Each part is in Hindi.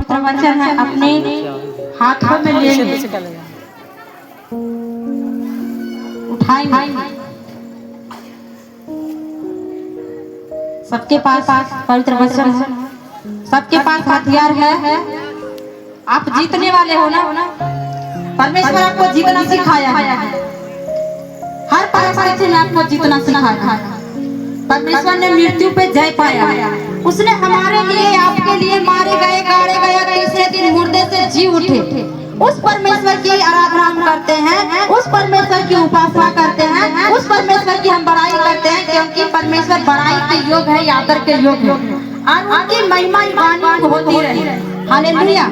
पवित्र वचन है अपने हाथों में लेंगे, उठाएंगे। सबके पास पवित्र वचन है, सबके पास हथियार है। आप जीतने वाले हो ना। परमेश्वर आपको जीतना सिखाया है, हर परिस्थिति में आपको जीतना सिखाया है। परमेश्वर ने मृत्यु पे जय पाया, उसने हमारे लिए आपके लिए मारे गए, गाड़े गए, तीसरे दिन मुर्दे से जी उठे। उस परमेश्वर की आराधना हम करते हैं, उस परमेश्वर की उपासना करते हैं, उस परमेश्वर की हम बड़ाई करते हैं, क्योंकि परमेश्वर बड़ाई के योग्य है, आदर के योग्य है, और उनकी महिमा गान होती रहे। हालेलुया।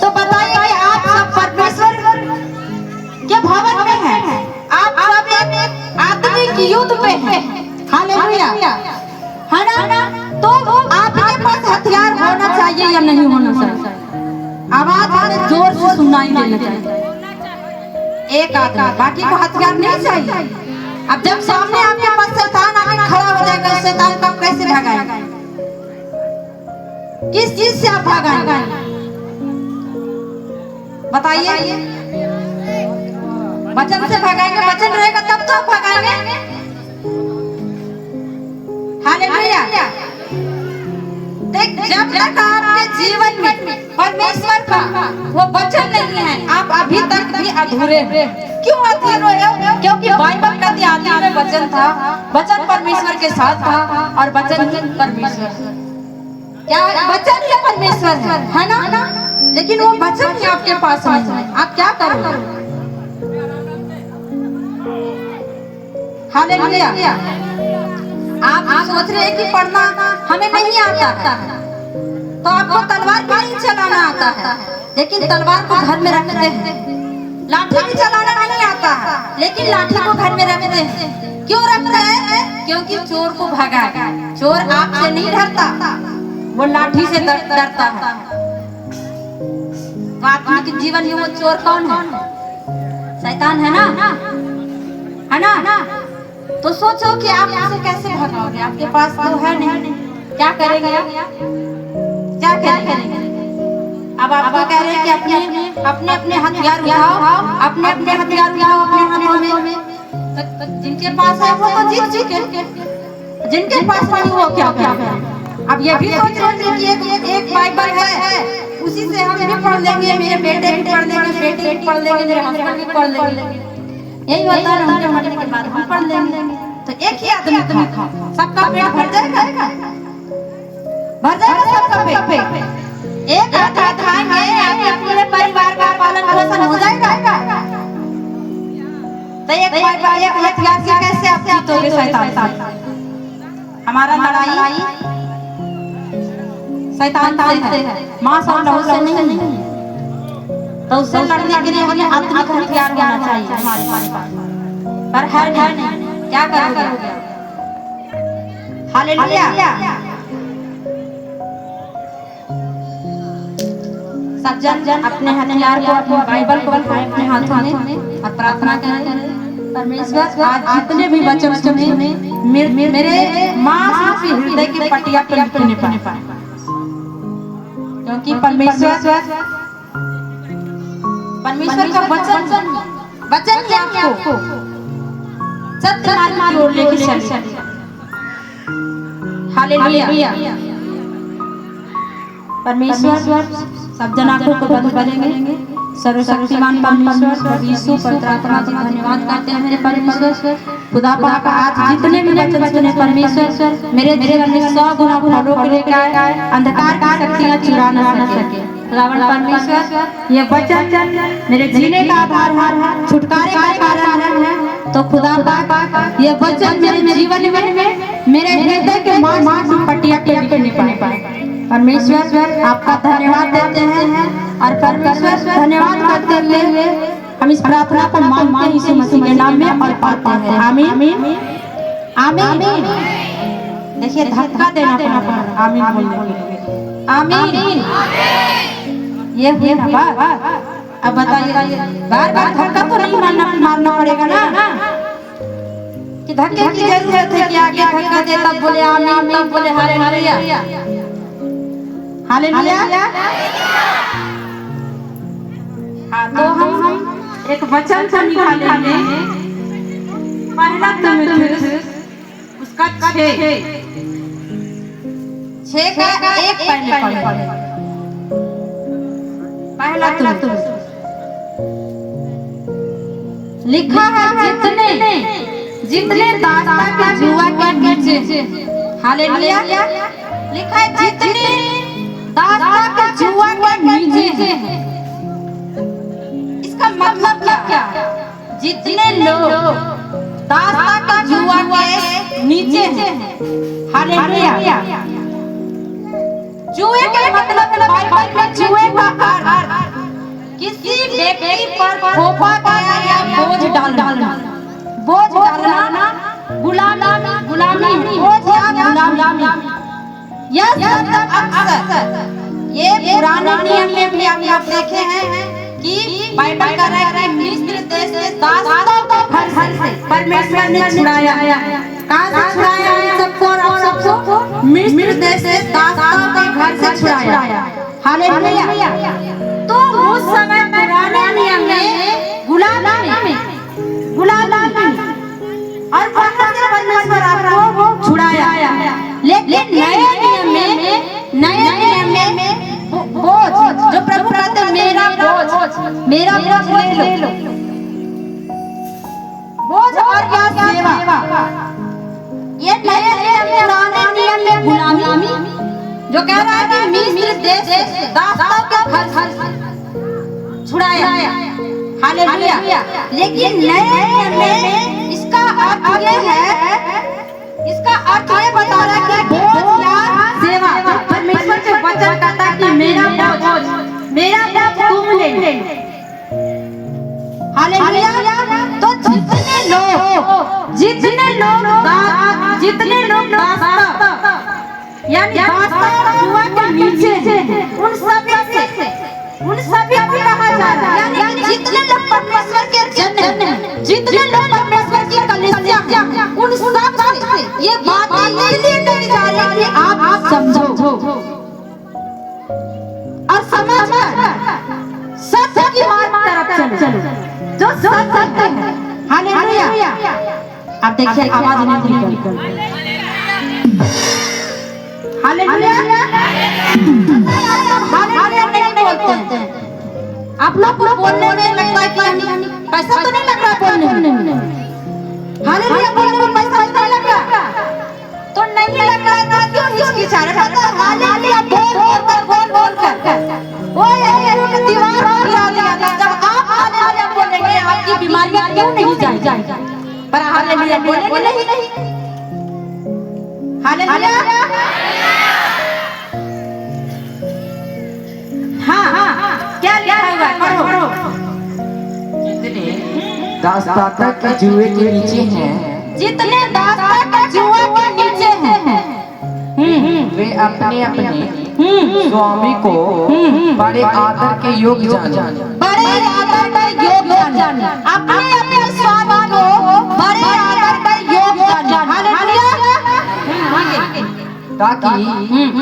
तो बताइए कि आप सब परमेश्वर के भवन में हैं, आप सब एक आत्मिक युद्ध पे हैं। हालेलुया, है ना? तो आपके पास हथियार होना चाहिए या नहीं होना चाहिए? आवाज हमें जोर से सुनाई देना चाहिए। एक आदमी, बाकी को हथियार नहीं चाहिए। अब जब सामने आपके पास शैतान आके खड़ा हो जाएगा, शैतान को आप कैसे भगाएंगे? किस चीज से आप भगाएंगे बताइए? वचन से भगाएंगे, वचन रहेगा तब तो आप भगाएंगे। हालेलुया। देख, जब तक आपके जीवन में परमेश्वर का वो वचन नहीं है, आप अभी तक भी अधूरे हैं। क्यों अधूरे हो? क्योंकि बाइबल का आदि में वचन था, वचन परमेश्वर के साथ था, और वचन ही परमेश्वर क्या है? वचन ही परमेश्वर है ना? लेकिन वो वचन ही आपके पास नहीं है, आप क्या करोगे? हालेलुया। आप सोच रहे हैं कि पढ़ना हमें नहीं आता, तो आपको तलवार भी नहीं चलाना आता है, लेकिन तलवार को घर में रखते हैं। लाठी भी चलाना नहीं आता है, लेकिन लाठी को घर में रखते हैं। क्यों रखते हैं? क्योंकि चोर को भगाए। चोर आपसे नहीं डरता, वो लाठी से डरता है। तो आपके जीवन में वो चोर कौन है? शैतान है ना? है ना? तो सोचो कि आप उसे कैसे भगाओगे? आपके पास तो है नहीं, क्या करेंगे? क्या करेंगे? अब आपको कह रहे हैं कि अपने हथियार उठाओ, अपने हथियार उठाओ अपने हाथों में। तो जिनके पास है वो तो जीत चुके, जिनके पास नहीं वो क्या करें? अब ये भी सोच रहे थे कि एक बाइबल है, उसी से हम भी पढ़ लेंगे, मेरे बेटे भी पढ़ लेंगे, बेटी भी पढ़ लेंगे, मेरे हस्बैंड भी पढ़ लेंगे। यही होता है, उनके मरने के बाद हम पढ़ लेंगे। तो एक ही आदमी था, सबका पेट भर जाएगा? भर जाएगा सबका पेट? एक आधा खाएंगे, आपके पूरे परिवार का पालन पोषण हो जाएगा? तो एक हथियार से कैसे आप जीतोगे शैतान से? हमारा लड़ाई शैतान से है, मांस और लहू से नहीं। तो उससे लड़ने के लिए हमें आत्मिक हथियार होना चाहिए हमारे पास, पर है नहीं। क्या करोगे? हालेलुया। सब जन अपने हथियार को, अपने बाइबल को अपने हाथों में और प्रार्थना करें। परमेश्वर आज जितने भी वचन सुने मेरे मांस की हृदय की पटिया पर लिखने पाए, क्योंकि परमेश्वर का वचन ही आपको सत्य मार्ग की ओर लेके चले। हालेलुया। परमेश्वर सब जन आंखों को बंद करेंगे। सर्वशक्तिमान परमेश्वर यीशु पवित्र आत्मा जी धन्यवाद करते हैं मेरे परमेश्वर। खुदा पाक आज जितने भी वचन सुने परमेश्वर मेरे जीवन में 100 गुना फलों को लेकर आए, अंधकार की शक्तियां चुरा न सके। रावण परमेश्वर ये वचन मेरे जीने का आधार है, छुटकारे का कारण है। तो खुदा पाक ये वचन मेरे जीवन में मेरे हृदय के मांस की पटिया पे नहीं पाए। परमेश्वर आपका धन्यवाद देते हैं, और परमेश्वर धन्यवाद करते हुए हम इस प्रार्थना को मांगते हैं यीशु मसीह के नाम में और पाते हैं। आमीन आमीन। देखिए धक्का देना पड़ता है आमीन बोलने के लिए। आमीन। ये हुई ना बात। अब बताइए, बार बार धक्का तो नहीं मारना पड़ेगा ना, कि धक्के की जरूरत है कि आगे धक्का दे तब बोले आमीन, तब बोले हालेलुया। हालेलुया। हाँ, तो हम एक वचन से निकालेंगे। पहला तिमुथियुस उसका 6 का 1 पहले पढ़े। पहला तिमुथियुस लिखा है, जितने दास्ता के जुआ के नीचे, हालेलुया, लिखा है जितने दास्ता के जुआ के नीचे है। इसका मतलब क्या? जितने लोग दास्ता के जुआ के नीचे हैं, हालेलुया। जुए का मतलब बाइबल में जुए का अर्थ किसी व्यक्ति पर थोपा गया या बोझ डालना, गुलामी, बोझ या गुलामी। यह शब्द अक्सर ये पुराने नियम में भी आप देखे हैं कि बाइबल कह रहा है कि मिस्र देश से दासों को घर से परमेश्वर ने छुड़ाया। कहाँ से छुड़ाया? सबको मिस्र देश से दासों के घर से छुड़ाया। हालेलुया। तो उस समय पुराने नियम में गुलामी और वहाँ से परमेश्वर आपको छुड़ाया। लेकिन नए नियम में बोझ, जो प्रभु कहते हैं मेरा बोझ ले लो। बोझ और क्या सेवा, ये नए नियम पुराने नियम में गुलामी, जो कह रहा है कि मिस्र देश से दासों के घर से छुड़ाया। हालेलुया। लेकिन नए नियम में इसका अर्थ ये बता रहा है कि बोझ या सेवा, परमेश्वर से वचन कहता है कि मेरा बोझ तुम ले लो। हालेलुया। तो जितने लोग दास्ता यानी दास्ता जुआ के नीचे हैं, उन सभी को कहा जा रहा है, यानी जितने लोग परमेश्वर के जन हैं, जितने लोग परमेश्वर की कलीसिया, उन सब से ये बात इसलिए कही जा रही है कि आप समझो और समझकर सत्य की तरफ चलो, जो सत्य है। हालेलुया। आप देखिए आवाज नहीं निकल। हालेलुया। नहीं बोलते हैं आप लोग को बोलने में लगता है कि पैसा तो नहीं लग रहा बोलने में। हालेलुया बोलने में पैसा नहीं लग रहा, तो नहीं लग रहा है क्यों हिचकिचा रहा है? हालेलुया बोल कर वो एक दीवार गिरा दिया था। जब आप हालेलुया बोलेंगे आपकी बीमारियां क्यों नहीं जाएगी? पर हालेलुया बोलेंगे नहीं। हालेलुया। हाँ, क्या लिखा हुआ है? पढ़ो। दास्ता के जुए के नीचे हैं, जितने दास्ता के जुए के नीचे हैं, वे अपने स्वामी को बड़े आदर के योग्य जाने। अपने स्वामी को बड़े आदर के योग्य जाने। ताकि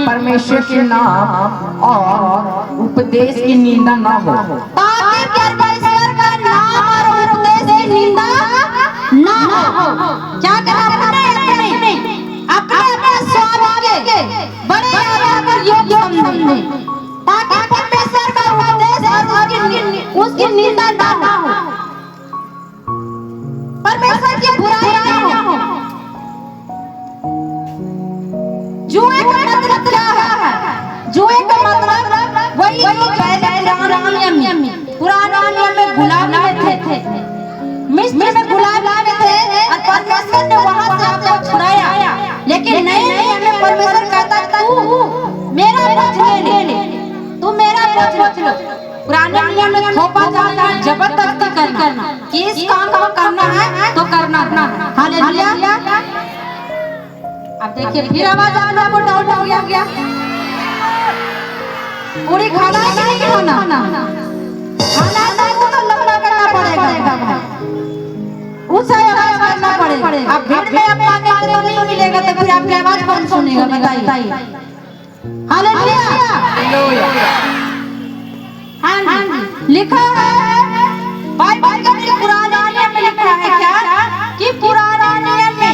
परमेश्वर के नाम और उपदेश की निंदा न हो। ताकि परमेश्वर का नाम और उपदेश की निंदा न हो। क्या अपने स्वामी के बड़े आदर के योग्य समझे, ताकि परमेश्वर का उपदेश और उसकी निंदा न हो, परमेश्वर की बुराई न हो। जुए का मतलब क्या है? जुए का मतलब वही जो पुराने नियम में गुलाम थे, मिस्र में गुलाम थे और परमेश्वर ने वहां से आपको छुड़ाया। लेकिन नए नियम में परमेश्वर कहता तू मेरा बोझ ले ले, तू मेरा बोझ लो। पुराने नियम में थोपा जाना, जबरदस्ती करना कि इस काम को करना है तो करना। हालेलुया। अब देखिए फिर आवाज आना को डाउट हो गया। पूरी खाना है कि नहीं खाना? खाना नहीं तो लंबा करना पड़ेगा भाई, उसे आवाज करना पड़ेगा। अब भीड़ में आप मांगे तो नहीं मिलेगा, तो फिर आपकी आवाज कौन सुनेगा? बताइए। हालेलुया। हाँ जी, लिखा है बाइबल के पुराने नियम में लिखा है क्या कि पुराने नियम में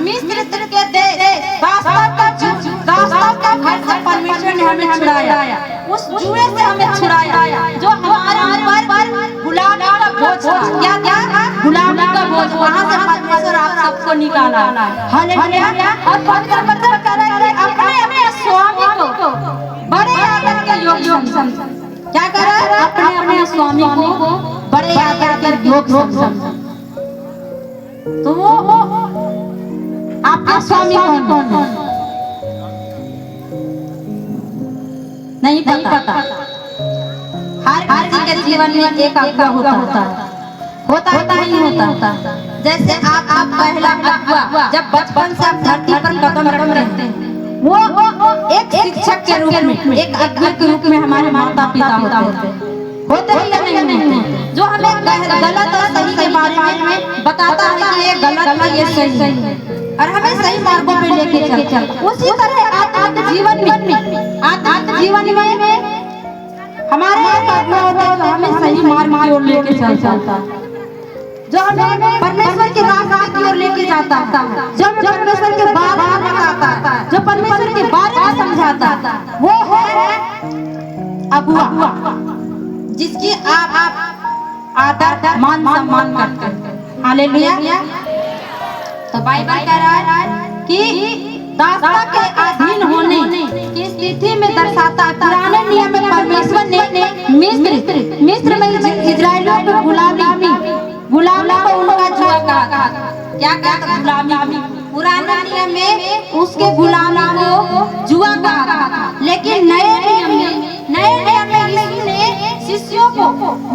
मिस्र के देश दास्ता का घर से परमेश्वर ने हमें छुड़ाया, उस जुए से हमें छुड़ाया जो हमारे ऊपर गुलामी का बोझ था। क्या क्या गुलामी का बोझ, वहाँ से परमेश्वर आप सबको निकाला। हालेलुया। और पवित्र वचन कह रहा है कि अपने अपने स्वामी को बड़े आदर के योग्य समझ। क्या कर रहा है? अपने अपने स्वामी को बड़े आदर के योग्य समझ। तो वो आपका स्वामी कौन है? नहीं पता। हर किसी के जीवन में एक अगुआ होता ही होता। जैसे आप पहला अगुआ जब बचपन से आप धरती पर कदम रखते हैं, वो एक शिक्षक के रूप में, एक अगुआ के रूप में हमारे माता पिता होते हैं या नहीं? जो हमें गलत और सही के बारे में बताता है कि ये गलत है, ये सही है, और हमें सही मार्गों पे लेके चलता है। उसी तरह आत्मिक जीवन में हमारे एक अगुआ होता है जो हमें सही मार्ग की ओर लेके चलता है, जो हमें परमेश्वर के रास्ते की ओर लेके जाता है, जो हमें परमेश्वर के बारे में बताता है, जो परमेश्वर के बारे में समझाता है, वो है अगुआ, जिसकी आप आदर मान सम्मान करते हैं। हालेलुया। तो बाइबल कह रहा है कि दास्ता के अधीन होने की स्थिति में दर्शाता है। पुराने नियम में परमेश्वर ने मिस्र में इजराइलियों को गुलामी को उनका जुआ कहा। क्या कहा? गुलामी। पुराने नियम में उसके गुलामी को जुआ कहा, लेकिन नए नियम में यीशु ने शिष्यों को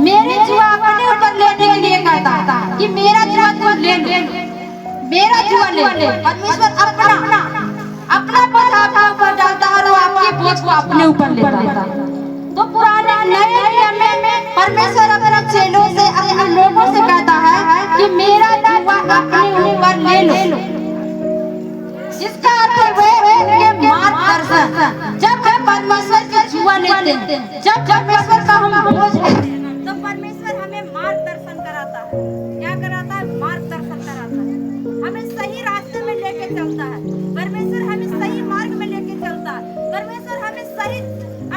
मेरे जुआ अपने ऊपर लेने के लिए कहता कि मेरा जुआ तुम ले लो, मेरा जुआ ले लो। परमेश्वर अपना बोझ आपके ऊपर डालता है और आपके बोझ को अपने ऊपर लेता है। तो पुराने नए नियम में परमेश्वर अपने चेलों से, अपने लोगों से कहता है कि मेरा जुआ अपने ऊपर ले लो। इसका अर्थ है उनके मार्गदर्शन। जब हम परमेश्वर का जुआ लेते हैं, जब परमेश्वर का हम बोझ लेते हैं, तो परमेश्वर हमें मार्गदर्शन कराता है। क्या कराता है? मार्गदर्शन कराता है, हमें सही रास्ते में लेके चलता है। परमेश्वर हमें सही मार्ग में लेके चलता है। परमेश्वर हमें सही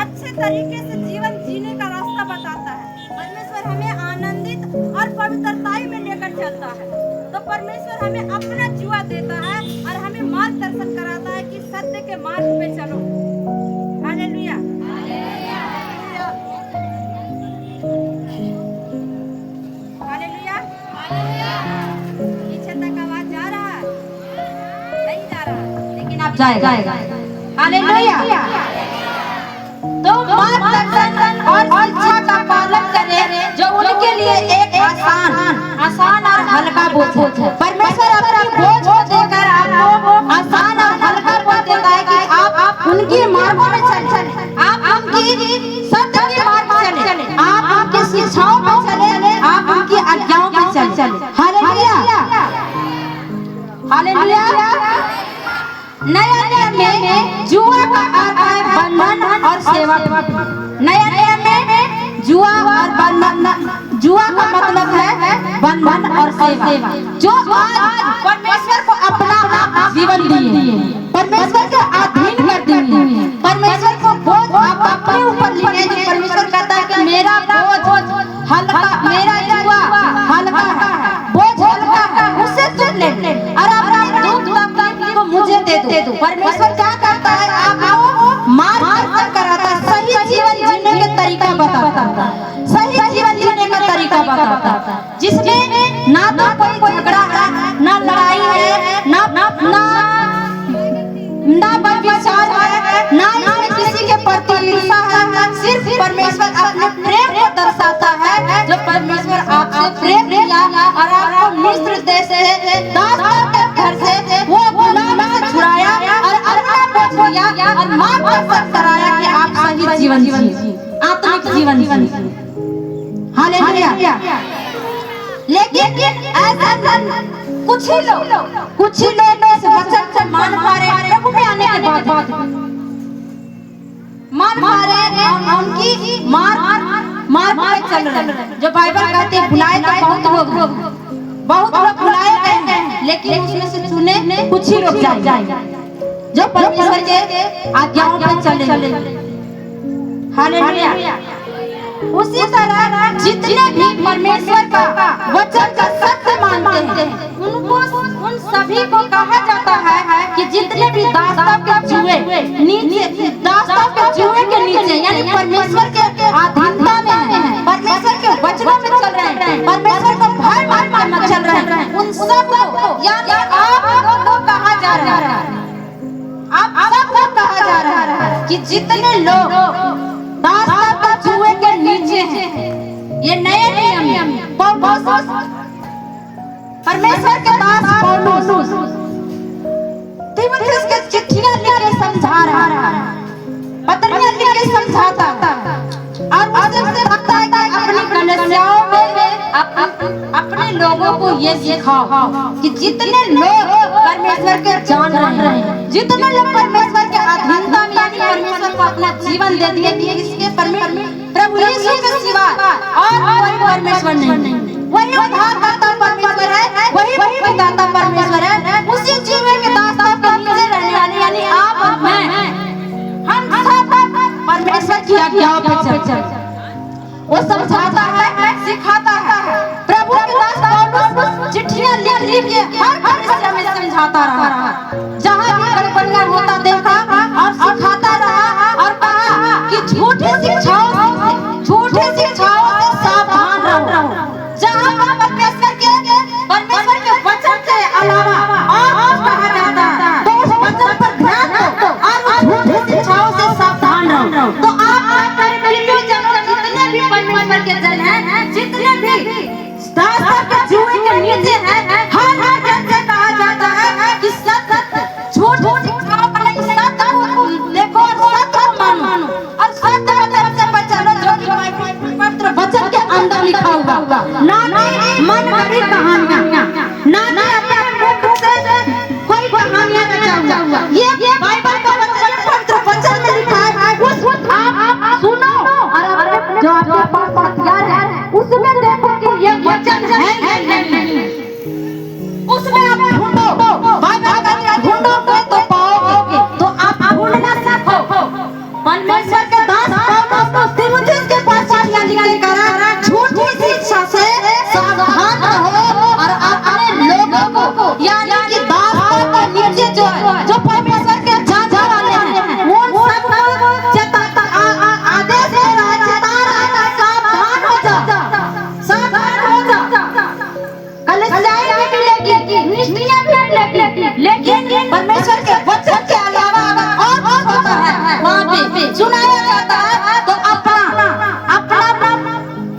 अच्छे तरीके से जीवन जीने का रास्ता बताता है। परमेश्वर हमें आनंदित और पवित्रताई में लेकर चलता है। तो परमेश्वर हमें अपना जुआ देता है और हमें मार्गदर्शन कराता है कि सत्य के मार्ग पे चलो। हालेलुया। हालेलुया। पीछे तक आवाज जा रहा है? नहीं जा रहा, लेकिन अब जाएगा। हालेलुया। तो मार्गदर्शन और शिक्षा का पालन करें जो उनके लिए एक आसान और हल्का बोझ है। परमेश्वर अपने बोझ को देकर आपको आसान और हल्का बोझ देता है कि आप उनके मार्गों में चले, आप उनकी सत्य के मार्ग में चले, आप उनकी शिक्षाओं में चले, आप उनकी आज्ञाओं में चले। हालेलुया। हालेलुया। नया नियम में जुआ का अर्थ है बंधन और सेवा। नया नियम में जुआ और बंधन, जुआ का मतलब है बंधन और सेवा। जो आज परमेश्वर को अपना जीवन दिए, परमेश्वर के अधीन कर दिए, परमेश्वर को बोझ आप अपने ऊपर लिए। जो परमेश्वर कहता है कि मेरा बोझ हल्का, मेरा जुआ हल्का है, बोझ हल्का है, उससे चुन ले और अपने दुख तकलीफ को मुझे दे दो। परमेश्वर क्या करता है? आपको मार्गदर्शन कराता है, सही जीवन जीने का तरीका बताता है, सही जीवन जीने का तरीका बताता है, जिसमें ना तो कोई झगड़ा है, ना लड़ाई है, ना व्यभिचार है, ना इसमें किसी के प्रति ईर्ष्या है। सिर्फ परमेश्वर अपने प्रेम को दर्शाता है। जो परमेश्वर आपसे प्रेम किया और आपको मिस्र देश से, दास्ता के घर से वो गुलामी से छुड़ाया और अपना बोझ लिया और मार्गदर्शन कराया कि आप सही जीवन जिए, आत्मिक जीवन जिए। हालेलुया। लेकिन ऐसा कुछ ही लोग इस वचन से मान पा रहे हैं प्रभु में आने के बाद। मन मारे उनकी मार पे चल रहे हैं। जो बाइबल कहते हैं बुलाए तो बहुत लोग बुलाए गए हैं, लेकिन उसमें से चुने कुछ ही लोग जाएंगे जो परमेश्वर के आज्ञाओं पे चले। हालेलुया। उसी तरह जितने भी परमेश्वर का वचन का सत्य मानते हैं उनको उन सभी को कहा जाता है कि जितने भी दासत्व के जुए नीचे, दासत्व के जुए के नीचे यानी परमेश्वर के अधीनता में है, परमेश्वर के वचनों में चल रहे हैं, परमेश्वर को भय मान कर चल रहे हैं, उन सब को यानी आप लोगों को कहा जा रहा है, आप सबको कहा जा रहा है कि जितने लोग दासत्व के जुए के नीचे हैं, ये नए नियम पौलुस परमेश्वर के दास पौलुस तीमुथियुस के चिट्ठियां लिख के समझा रहा है, पत्रियां लिख के समझाता है और उससे कहता है कि अपनी कलीसियाओं में अपने लोगों को ये सिखाओ कि जितने लोग परमेश्वर के जान रहे हैं, जितने लोग परमेश्वर के अधीनता में यानी परमेश्वर को अपना जीवन दे दिए कि इसके प्रभु यीशु के सिवा और कोई परमेश्वर नहीं, वही उद्धारकर्ता परमेश्वर है, वही मुक्तिदाता परमेश्वर है, उसी जीवन के दासत्व के नीचे रहने वाले यानी आप और मैं, हम सब परमेश्वर की आज्ञाओं पे चलते। वो समझाता है, सिखाता है। प्रभु के दास पौलुस चिट्ठियां लिख के हर कलीसिया में समझाता रहा, जहां भी गड़बड़ियां होता देखा और सिखाता रहा और कहा कि झूठी शिक्षाओं से सावधान रहो। जहां पर परमेश्वर के वचन के अलावा और कुछ कहा जाता है तो उस वचन पर ध्यान दो और झूठी शिक्षाओं से सावधान रहो। तो आप जितने भी परमेश्वर के जन हैं, जितने भी दासत्व के जुए के नीचे हैं, हर जन से कहा जाता है कि सत्य झूठ शिक्षाओं पर नहीं, सत्य को देखो और सत्य को मानो और सत्य वचन से बचो जो कि पवित्र वचन के अंदर लिखा हुआ, ना कि मन गढ़ी कहानियां, ना अपने मुख से कोई कहानियां रचा हुआ। ये बाइबल का वचन पवित्र वचन में लिखा है, उस आप सुनो और अपने जो आपके पास हथियार है उसमें देखो कि ये वचन है नहीं, उसमें आप ढूंढो, बाइबल का ढूंढो तो पाओगे। तो आप ढूंढना सीखो। परमेश्वर के दास पौलुस तीमुथियुस के पास चिट्ठियां लिखकर झूठी शिक्षा से सावधान रहो और अपने लोगों को यानी कि दासत्व के नीचे जो परमेश्वर के जाने वाले हैं उन सबको चेताता आदेश दे रहा है, चेता रहा है, सावधान हो जा। कलीसियाएं भी मिलेगी, निष्ठियां भी मिलेगी, लेकिन परमेश्वर के वचन के अलावा अगर और कुछ होता है वहाँ पे सुनाया जाता है तो अपना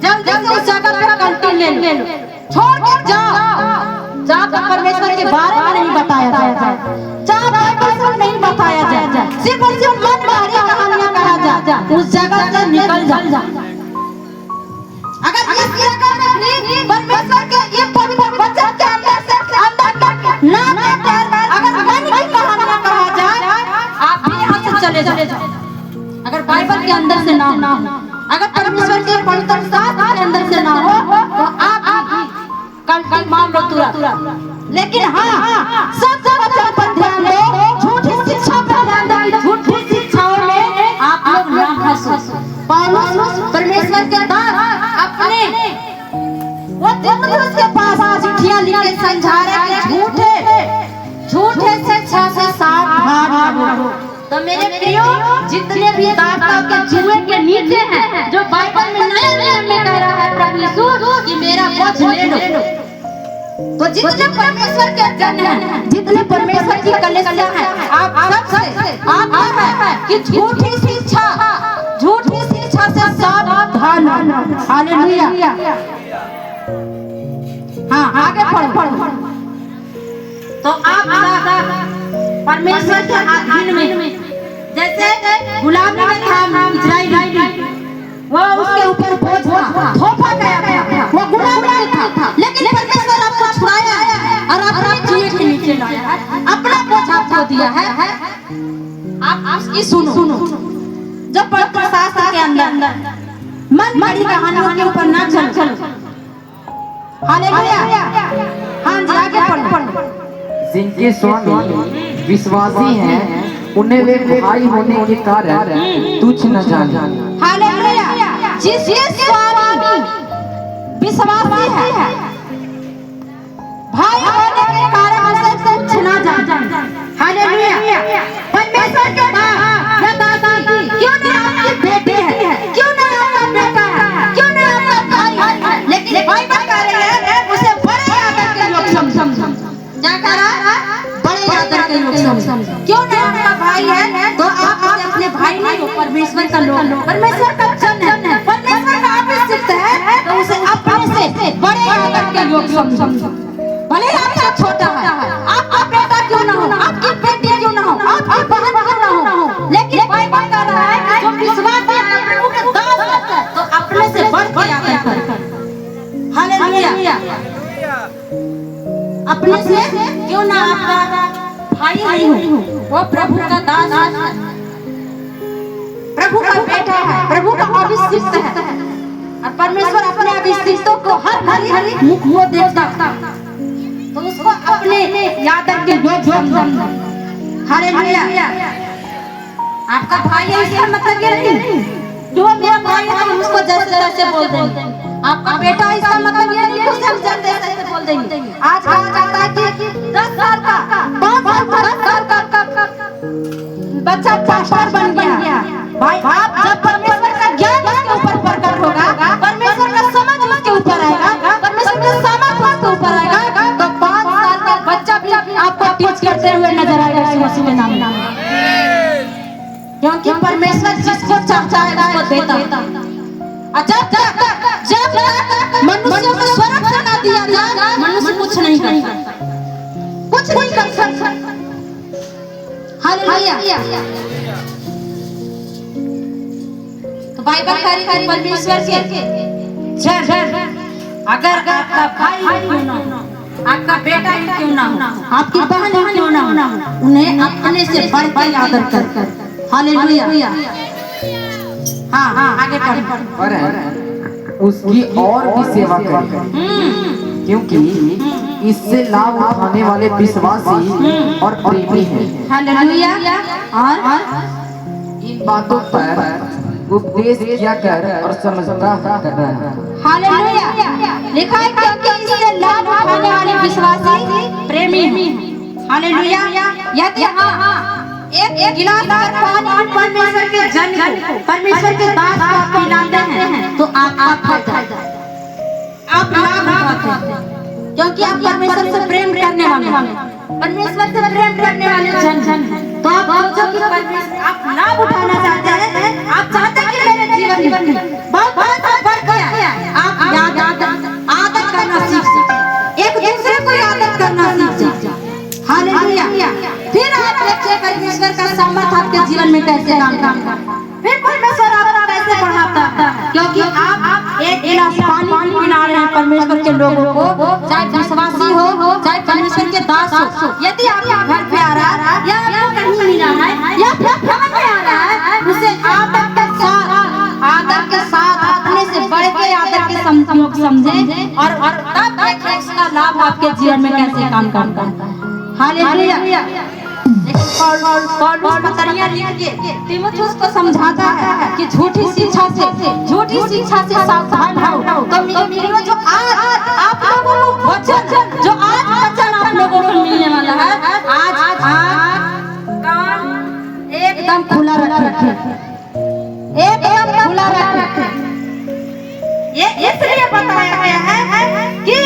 जल्दी से उस जगह पे कंटिन्यू ले लो, छोड़ के जाओ। जहाँ पर परमेश्वर के बारे में नहीं बताया जाए, जहाँ परमेश्वर नहीं बताया जाए, सिर्फ और सिर्फ मन बाहरी कहानियां कहा जाए, उस जगह से निकल जा। अगर इस जगह में भी परमेश्वर के ये पवित्र वचन के अंदर ना अगर मन की कहानियां कहा जाए, आप भी यहाँ से चले जाओ। अगर बाइबल के अंदर से ना हो, अगर परमेश्वर के पवित्र शास्त्र के अंदर से ना हो तो आप कल मान लो तुरंत। लेकिन हाँ, सब वचन पर ध्यान दो, झूठी शिक्षा पर ध्यान दो, झूठी शिक्षाओं में आप लोग ना फंसो। पौलुस परमेश्वर के दास अपने वो तीमुथियुस के पास चिट्ठियां लिख के समझा रहे कि झूठे शिक्षा से सावधान रहो। तो मेरे प्रियो, जितने भी दासत्व के जुए के नीचे हैं, जो बाइबल में नए नियम में कह रहा है प्रभु यीशु कि मेरा बोझ ले लो, तो जितने परमेश्वर के जन हैं, जितने परमेश्वर की कलीसिया हैं, आप सबसे है कि झूठी शिक्षा से सावधान। हालेलुया। हाँ, आगे पढ़ो। तो आप परमेश्वर के अधीन में, जैसे गुलामी में था इस्राएल, वो उसके ऊपर बोझ था, थोपा गया था, वो गुलाम था, लेकिन परमेश्वर आपको छुड़ाया और अपने जुए के नीचे लाया, अपना बोझ आपको दिया है। आप इसकी सुनो। जो पवित्र शास्त्र के अंदर मन मरी कहानियों के ऊपर ना चल। हालेलुया। हाँ जी, आगे पढ़ो। जिनके स्वामी विश्वासी हैं उन्हें वे भाई होने के कारण तुच्छ न जाने। हालेलुया। जिसके स्वामी विश्वासी है, भाई होने के कारण उसे तुच्छ न जाने। हालेलुया। परमेश्वर के दास या दासी क्यों नहीं आपकी बेटी है, क्यों नहीं आपका बेटा है, क्यों नहीं आपका भाई है, लेकिन बाइबल कह रही है उसे बड़े आदर के लोग समझो। क्या कह रहा है? बड़े आदर के लोग समझो। क्यों नहीं आपका भाई है तो आप अपने भाई नहीं हो, परमेश्वर का लोग, परमेश्वर का जन है, परमेश्वर का अभिषिक्त है, तो उसे अपने से बड़े आदर के लोग समझो। भले ही आपसे छोटा है, आपका बेटा क्यों ना हो, आपकी बेटी क्यों ना हो, आपकी बहन क्यों ना हो, लेकिन बाइबल कह रहा है कि जो विश्वासी है प्रभु के दास है तो अपने से बढ़ के आदर करे। हालेलुया। अपने से क्यों ना आपका भाई नहीं हो, वो प्रभु का दास है, प्रभु का बेटा है, प्रभु का अभिषिक्त है, और परमेश्वर अपने अभिषिक्तों को हर घड़ी मुख में देखता, तो उसको अपने आदर के लोग समझो। हालेलुया। आपका भाई है इसका मतलब ये नहीं जो मेरा भाई है हम उसको जैसे तैसे बोल देंगे, आपका बेटा है इसका मतलब ये नहीं उसे हम जैसे तैसे बोल देंगे। आज कहा जाता है कि 10 साल का 5 साल का बच्चा पास्टर बन गया। भाई आप जब परमेश्वर का ज्ञान उसके ऊपर प्रकट होगा, परमेश्वर का समझ उसके ऊपर आएगा, परमेश्वर का सामर्थ उसके ऊपर आएगा, तो 5 साल का बच्चा भी आपको टीच करते हुए नजर आएगा यीशु मसीह के नाम में। क्योंकि परमेश्वर जिसको चाहेगा वो देता। जब मनुष्य को स्वर्ग से ना दिया जाए, मनुष्य कुछ नहीं कर सकता। हालेलुया। तो बाइबल कह रही है परमेश्वर के जन अगर आपका भाई क्यों ना हो, आपका बेटा ही क्यों ना हो, आपकी बहन ही क्यों ना हो, उन्हें अपने से बढ़ के आदर कर। हालेलुया। हाँ, आगे पढ़ो। और उसकी और भी सेवा करें, क्योंकि इससे लाभ उठाने वाले विश्वासी और प्रेमी हैं। हालेलुया। और इन बातों पर उपदेश किया कर और समझता करना है। हालेलुया। लिखा है क्योंकि इससे लाभ उठाने वाले विश्वासी प्रेमी हैं। हालेलुया। यदि एक गिलास पानी परमेश्वर के जन को, परमेश्वर के दास को आप पिलाते हैं तो आप लाभ उठाते हैं, क्योंकि आप परमेश्वर से प्रेम करने वाले हैं, परमेश्वर से प्रेम करने वाले जन हैं। तो आप सोचो कि परमेश्वर आप लाभ उठाना चाहते हैं, आप चाहते हैं कि मेरे जीवन में बहुत बढ़ गया, आप आदर करना सीख जाए, एक दूसरे को आदर करना सीख जाए। हालेलुया। फिर आप देखिए परमेश्वर का सामर्थ आपके जीवन में कैसे काम करता है, फिर परमेश्वर आपको कैसे बढ़ाता है, क्योंकि आप एक गिलास पानी पिला रहे हैं परमेश्वर के लोगों को, चाहे विश्वासी हो चाहे परमेश्वर के दास हो। यदि आपके घर पे आ रहा है या आपको कहीं मिला है या फिर भवन में आ रहा है, उसे आदर के साथ अपने से बढ़ के आदर के समझे और तब देखिए उसका लाभ आपके जीवन में कैसे काम करता है। हालेलुया। पौलुस पतरियां लिख के तीमुथियुस को समझाता है कि झूठी शिक्षा से सावधान रहो। तो मेरे जो आज आप लोगों को वचन जो आज वचन आप लोगों को मिलने वाला है, आज कान एकदम खुला रखें, एकदम खुला रखें। ये इसलिए बताया गया है कि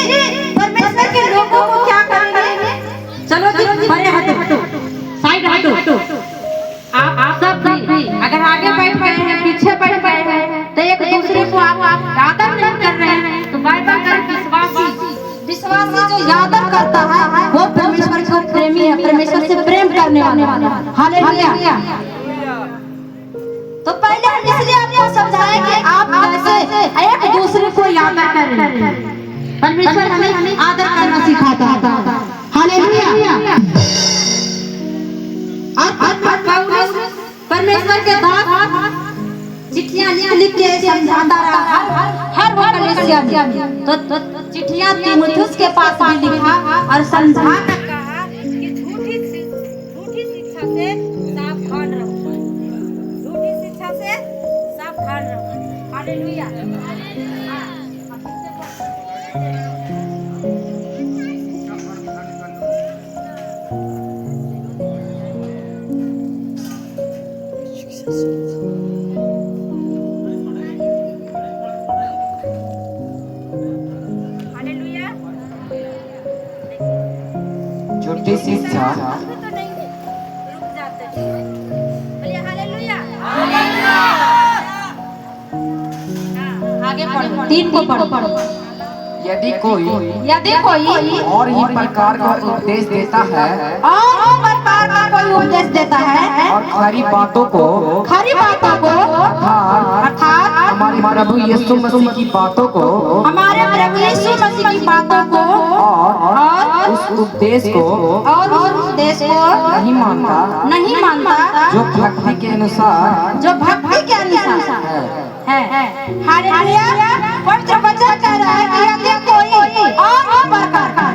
परमेश्वर के लोगों को क्या करेंगे। चलो जी बड़े हटो, साइड हटो। आप सब भी अगर आगे बैठ गए हैं, पीछे बैठ गए हैं, तो एक दूसरे को आप आदर नहीं कर रहे हैं, तो बाइबल का विश्वासी जो आदर करता है वो परमेश्वर का प्रेमी है, परमेश्वर से प्रेम करने वाला। हालेलुया। तो पहले हम इसलिए आपको समझाएं कि आप कैसे एक दूसरे को आदर करें। परमेश्वर हमें आदर करना सिखाता है। हालेलुया। और परमेश्वर के दास चिट्ठियां लिख के समझाता रहा हर वो कलीसिया में। तो चिट्ठियां तीमुथियुस के पास भी लिखा और समझा कर कहा कि झूठी शिक्षा से सावधान रहो, झूठी शिक्षा से सावधान रहो। हालेलुया। झूठी शिक्षा तो नहीं रुक जाते। बोलिए हालेलुया। आगे पढ़ो, 3 को पढ़ो। यदि कोई और ही प्रकार का उपदेश देता है और प्रकार का कोई उपदेश देता है और खरी बातों को अर्थात हमारे प्रभु यीशु मसीह की बातों को और उस उपदेश को नहीं मानता जो भक्ति के अनुसार है। हालेलुया। पवित्र वचन कह रहा है कि यदि कोई और प्रकार का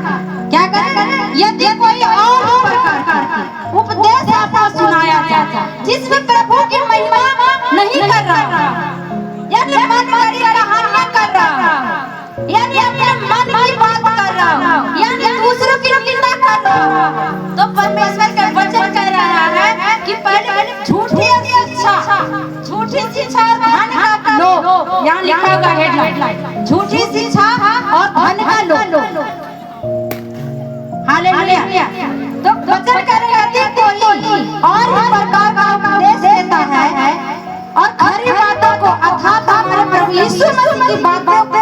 क्या करे, यदि कोई और प्रकार का उपदेश आपको सुनाया जाता जिसमें प्रभु की महिमा नहीं कर रहा, यानी मनमानी कहानियां कर रहा, यानी अपने मन की बात कर रहा, यानी दूसरों की निंदा कर रहा, तो परमेश्वर का वचन कह रहा है कि पहले झूठी शिक्षा और धन का लो। यहाँ लिखा होगा हेडलाइन, झूठी शिक्षा और धन का लो। हालेलुया। तो वचन कर रहा है कोई और ही प्रकार का उपदेश देता है और खरी बातों को अर्थात हमारे प्रभु यीशु मसीह की बातों को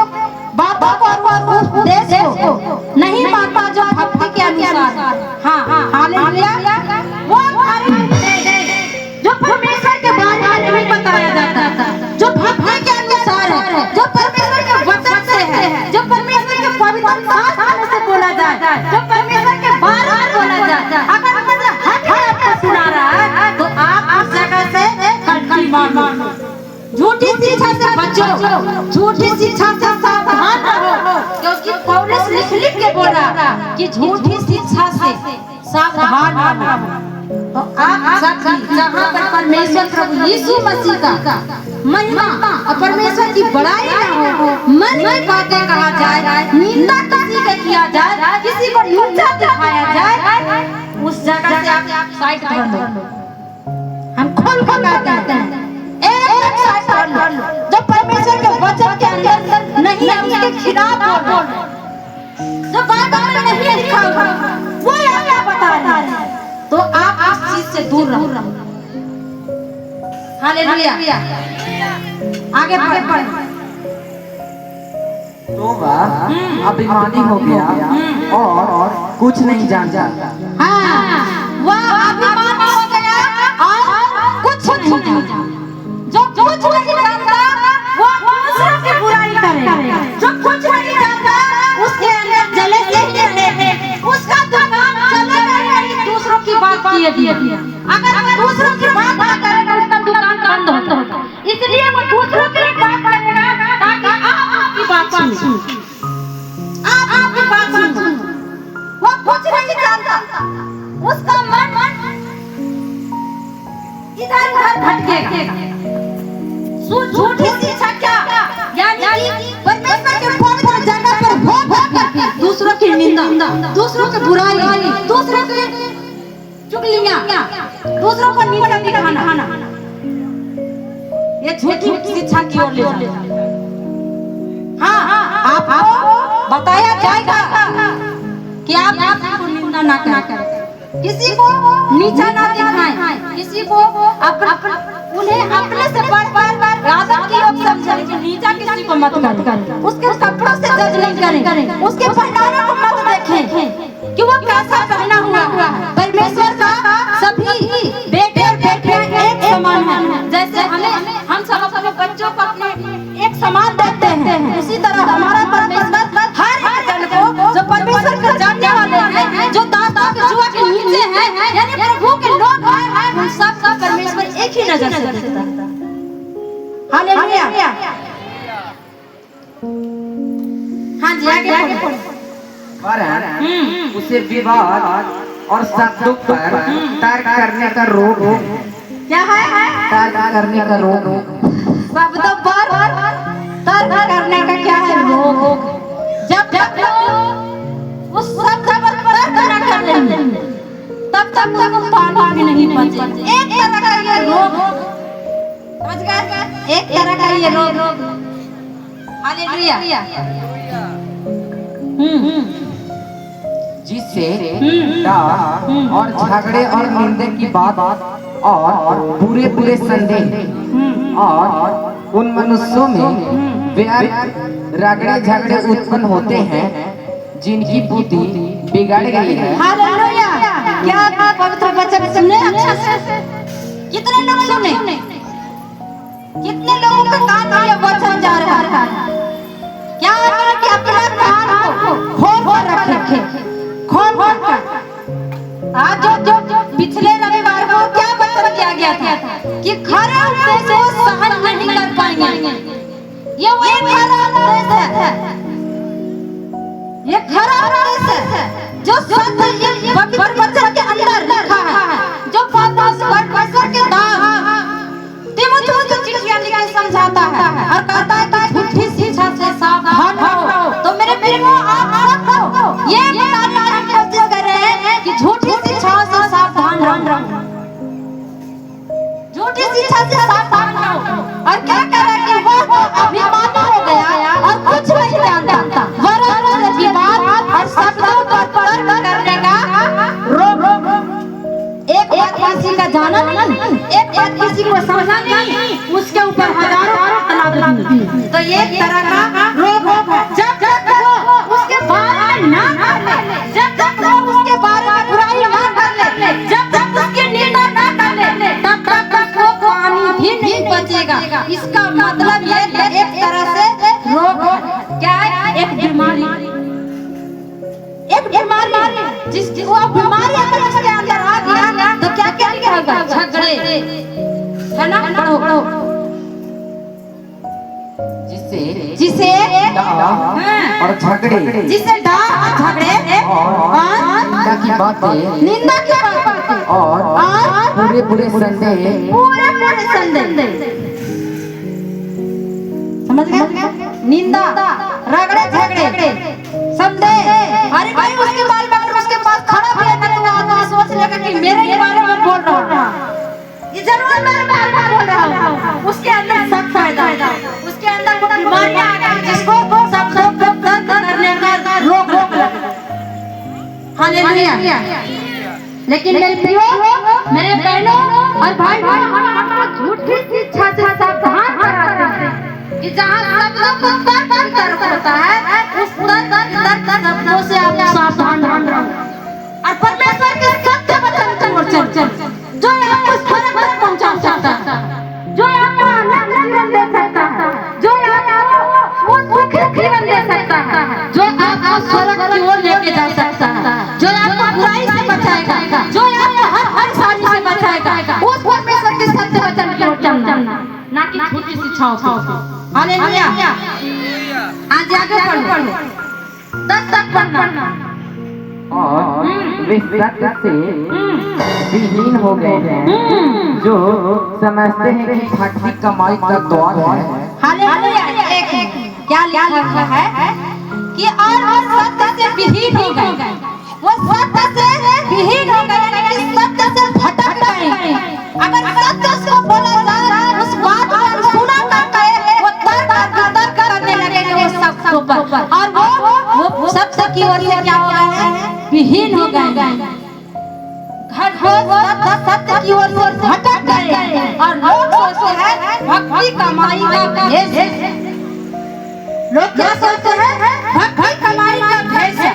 और उपदेश को नहीं मानता जो भक्ति के अनुसार। हाँ हालेलुया। वो जो परमेश्वर के बारे में नहीं बताया जाता था, जो भक्ति के अनुसार है, जो परमेश्वर के वचन से है, जो परमेश्वर के पवित्र शास्त्र से बोला जाए, जो परमेश्वर के बारे में बोला जाए। अगर हट आपको सुना रहा है तो आप उस जगह से कटकी मारो, झूठी शिक्षा से बचो, झूठी शिक्षा से सावधान रहो, क्योंकि पौलुस लिख के बोला कि झूठी शिक्षा से सावधान रहो। तो आप सब जहाँ पर परमेश्वर प्रभु यीशु मसीह का महिमा और परमेश्वर की बड़ाई ना हो, मन की बातें कहा जाए, निंदा किसी का किया जाए, किसी को नीचा दिखाया जाए, उस जगह से आप साइड कर लो। हम खोल कर कहते हैं एक साइड कर लो। जो परमेश्वर के वचन के अंदर नहीं है उसके खिलाफ बोलो, जो बाइबल में नहीं लिखा हुआ वो क्या बता रहा है, तो आप इस चीज से दूर रहो। हालेलुया। आगे बढ़। तो वह अभिमानी हो गया और कुछ नहीं जानता। हाँ, वह अभिमानी हो गया और कुछ नहीं जानता। जो कुछ नहीं जानता वो दूसरों की बुराई करेगा, जो कुछ नहीं जानता उसके अंदर जले से उसका दुकान चलेगा नहीं, दूसरों की बात किए दिए। अगर वो दूसरों की बात ना करेगा उसका दुकान बंद होता, इसलिए वो दूसरों की बात करेगा ताकि आप आपकी बात सुनो, आप आपकी बात सुनो। वो कुछ नहीं जानता, उसका मन इधर उधर भटकेगा। झूठी शिक्षा क्या, यानी परमेश्वर के पवित्र जगह पर हो दूसरों की निंदा, दूसरों की बुराई, दूसरों की चुगलियां, दूसरों को नीचा दिखाना, ये झूठी शिक्षा की ओर ले जाता। हाँ, आपको बताया जाएगा कि आप किसी को निंदा ना करें, किसी को नीचा ना दिखाएं, किसी को उन्हें अपने से बढ़कर राजा की ओर समझें कि नीचा किसी को मत करें, उसके कपड़ों से जज नहीं करें, उसके पहनावे को मत देखें कि वो कैसा पहना हुआ है। परमेश्वर का सभी बेटे और बेटियां एक समान हैं। जैसे हम सब अपने बच्चों को अपने एक समान देखते हैं, उसी तरह हमारा परमेश्वर हर जन को जो परमेश्वर को जानने वाले हैं, जो दाता के जुआ के नीचे हैं, यानी प्रभु के लोग हैं, उन सब का परमेश्वर एक ही नजर से देखता है। हालेलुया। हाँ जी, आगे पढ़ो। पर उसे विवाद और शब्दों पर तर्क करने का रोग क्या है? तर्क करने का रोग शब्दों पर तर्क करने का क्या है? रोग। जब तक लोग उस शब्द पर तर्क न कर लेंगे तब तक वो पानी भी नहीं बचे। एक तरह का ये रोग, समझ गए? एक तरह का ये रोग। हालेलुया। जिससे डाह और झगड़े और निंदे की बात और बुरे बुरे संदेह और उन मनुष्यों में व्यर्थ रगड़े झगड़े उत्पन्न होते हैं जिनकी बुद्धि बिगड़ गई है। हालेलुया। क्या आप पवित्र वचन सुने अच्छा से? कितने लोग सुने? कितने लोगों के कान में ये वचन जा रहा है? क्या आपने कि अपना कान को खोल कर रखे? खोल कर। आज जो पिछले रविवार को क्या वचन दिया गया था कि खरे उपदेश को सहन नहीं कर पाएंगे। ये वही खरा उपदेश है। ये खरा उपदेश है जो सत्य ये पवित्र वचन के अंदर लिखा है, जो पौलुस परमेश्वर के दास तीमुथियुस को चिट्ठियां लिख के समझाता है और कहता है कि झूठी शिक्षा से सावधान रहो। तो मेरे प्रियो, आप सबको ये बताने की कोशिश कर रहे हैं कि झूठी शिक्षा से सावधान रहो, झूठी शिक्षा से सावधान रहो। और क्या कह रहा है कि वो अभिमानी हो गया और कुछ नहीं जानता, वरन विवाद और शब्दों पर तर्क करने का रोग। एक बात किसी का जाना नहीं, एक बात किसी को समझना नहीं, उसके ऊपर हजारों तनाव दी। तो ये तरह का रोग है। जब तक वो उसके बारे में ना कर ले, जब तक वो उसके बारे में बुराई ना कर ले, जब तक उसकी निंदा ना कर ले, तब तक वो पानी भी नहीं बचेगा। इसका मतलब ये एक तरह से रोग क्या है? एक बीमारी, एक बीमारी। जिसकी वो बीमारी अगर उसके अंदर आ गया तो क्या क्या होगा? झगड़े, है ना? पढ़ो। जिसे और झगड़े, जिसे डाह और झगड़े और निंदा की बातें, निंदा की बातें और पूरे पूरे संदेह, समझ गए? निंदा, रगड़े झगड़े, संदेह। अरे भाई, उसके बारे में अगर उसके पास खड़ा भी है तो आदमी सोच लेगा कि मेरे ही बारे में बोल रहा है, ये जरूर मेरे बारे में बोल रहा है। उसके अंदर शक पैदा होगा, उसके अंदर वो बीमारियां आ गई जिसको सब दर्द करने का रोग लगा। हालेलुया। लेकिन मेरे प्रियो, मेरे बहनों और भाई, हम झूठी शिक्षा से सावधान कराते हैं कि जहाँ शब्दों को तर्क होता है, उस तर्क शब्दों से आप सावधान रहो और परमेश्वर के सत्य वचन की ओर चल, जो आपको फर्क तक पहुंचा सकता है, जो आपको आनंद जीवन दे सकता है, जो आपको वो सुखी जीवन दे सकता है, जो आपको स्वर्ग की ओर लेके जा सकता है, जो आपको बुराई से बचाएगा, जो आपको हर परेशानी से बचाएगा। उस परमेश्वर के सत्य वचन की ओर चलना, ना कि झूठी शिक्षाओं को। हालेलुया। आज आगे पढ़ो, 10 तक पढ़ना। और वे सत्य से विहीन हो गए हैं, जो समझते हैं कि फटती कमाई का द्वार है। हालेलुया। एक क्या लिखा है कि और वो सत्य से विहीन हो गए, वो सत्य से विहीन हो गए, यानी कि सत्य से भटक गए। अगर सत्य से बोला जाए, उस बात को सुना करता है, वो तर्क करने लगेंगे वो शब्दों पर, और वो सत्य की ओर से क्या हो गए हैं? विहीन हो गए। सत्य की ओर से भटक गए और लोग सोचते हैं भक्ति कमाई का भेष है। लोग क्या सोचते हैं? भक्ति कमाई का भेष है।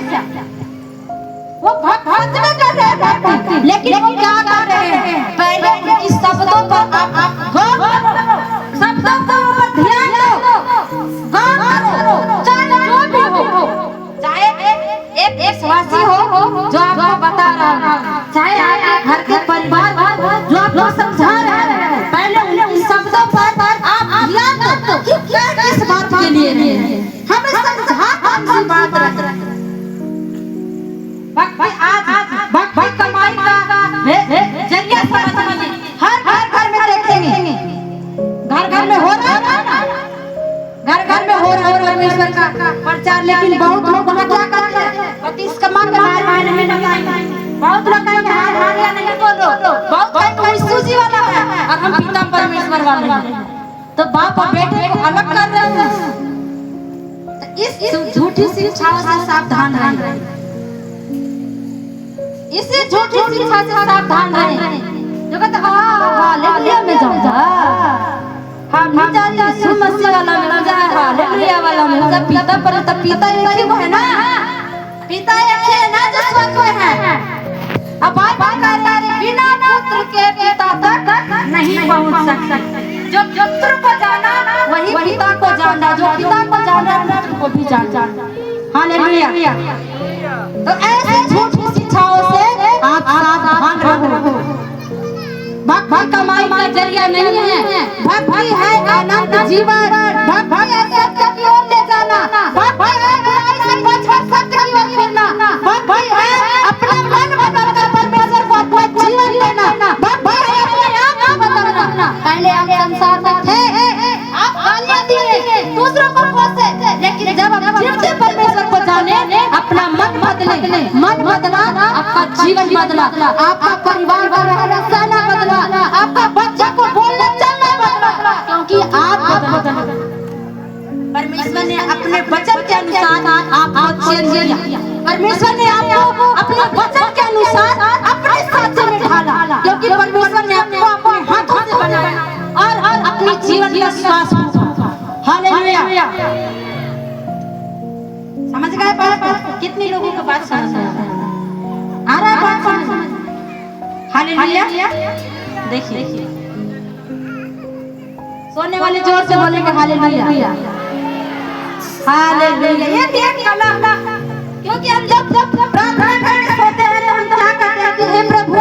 वो भक्ति में कर रहे हैं भक्ति, लेकिन वो क्या कर रहे हैं? पहले उनकी शब्दों पर आप गौर करो, शब्दों के ऊपर ध्यान दो, गौर करो, चाहे जो भी हो, चाहे एक विश्वासी हो जो आपको बता रहा है, चाहे आपके घर के परिवार जो आपको समझा रहा है, पहले उनके शब्दों पर आप ध्यान लिए नहीं है। हमें समझा कौन बात रख भाई आज भाई कमाई का जरिया समझ हर घर में देखेंगे, घर में हो रहा है ना, घर में हो रहा है परमेश्वर का प्रचार। लेकिन बहुत लोग वहाँ क्या करते हैं, पति इसका मां के मायने में नहीं, बहुत लोग कहेंगे हारिया नहीं बोलो, बहुत कहेंगे सूजी वाला है और हम पिता परमेश्वर वाले हैं। तो बाप और बेटे को अलग कर रहे हैं। तो इस झूठी शिक्षाओं से सावधान रहें, इससे झूठी शिक्षा से सावधान रहें। जो कहते हालेलुया में जाऊंगा, हम नहीं जानते यीशु मसीह वाला में जाए, हालेलुया वाला में जाए। पिता पर तो पिता एक ही है ना, पिता एक ही है ना जो स्वर्ग में है। अब बात कर बिना पुत्र के पिता तक नहीं पहुंच सकते। जो पुत्र को जाना वही पिता को जाना, जो पिता को जाना पुत्र को भी जाना। हालेलुया। तो ऐसे झूठी शिक्षाओं से आप सावधान रहो। भक्ति कमाई का जरिया नहीं है, भक्ति है अनंत जीवन, भक्ति है सत्य की ओर ले जाना, भक्ति है बुराई से बचकर सत्य की ओर फिरना, भक्ति है अपना मन बदलकर परमेश्वर को अपना जीवन देना, भक्ति है अपने आप को बदलना। पहले आप संसार में थे, आप गालियां दिए, दूसरों को कोसे, लेकिन जब आप फिर से परमेश्वर को जाने, अपना मन बदले, मन बदला, आपका जीवन बदला, आपका परिवार का रहना सहना बदला, आपका बच्चा को बोलना चलना बदला, क्योंकि आप बदला। परमेश्वर ने अपने वचन के अनुसार आपको चेंज किया। परमेश्वर ने आपको अपने वचन के अनुसार अपने साथ में ढाला, क्योंकि परमेश्वर ने आपको अपने हाथों से बनाया और अपने जीवन का श्वास। हालेलुया। समझ गए बात? कितने लोगों को बात समझ आ रहा है? बात समझ? हालेलुया। देखिए सोने वाले जोर से बोलेंगे हालेलुया, हालेलुया। ये एक कला, क्योंकि हम जब प्रार्थना करने सोते हैं तो हम क्या करते हैं कि हे प्रभु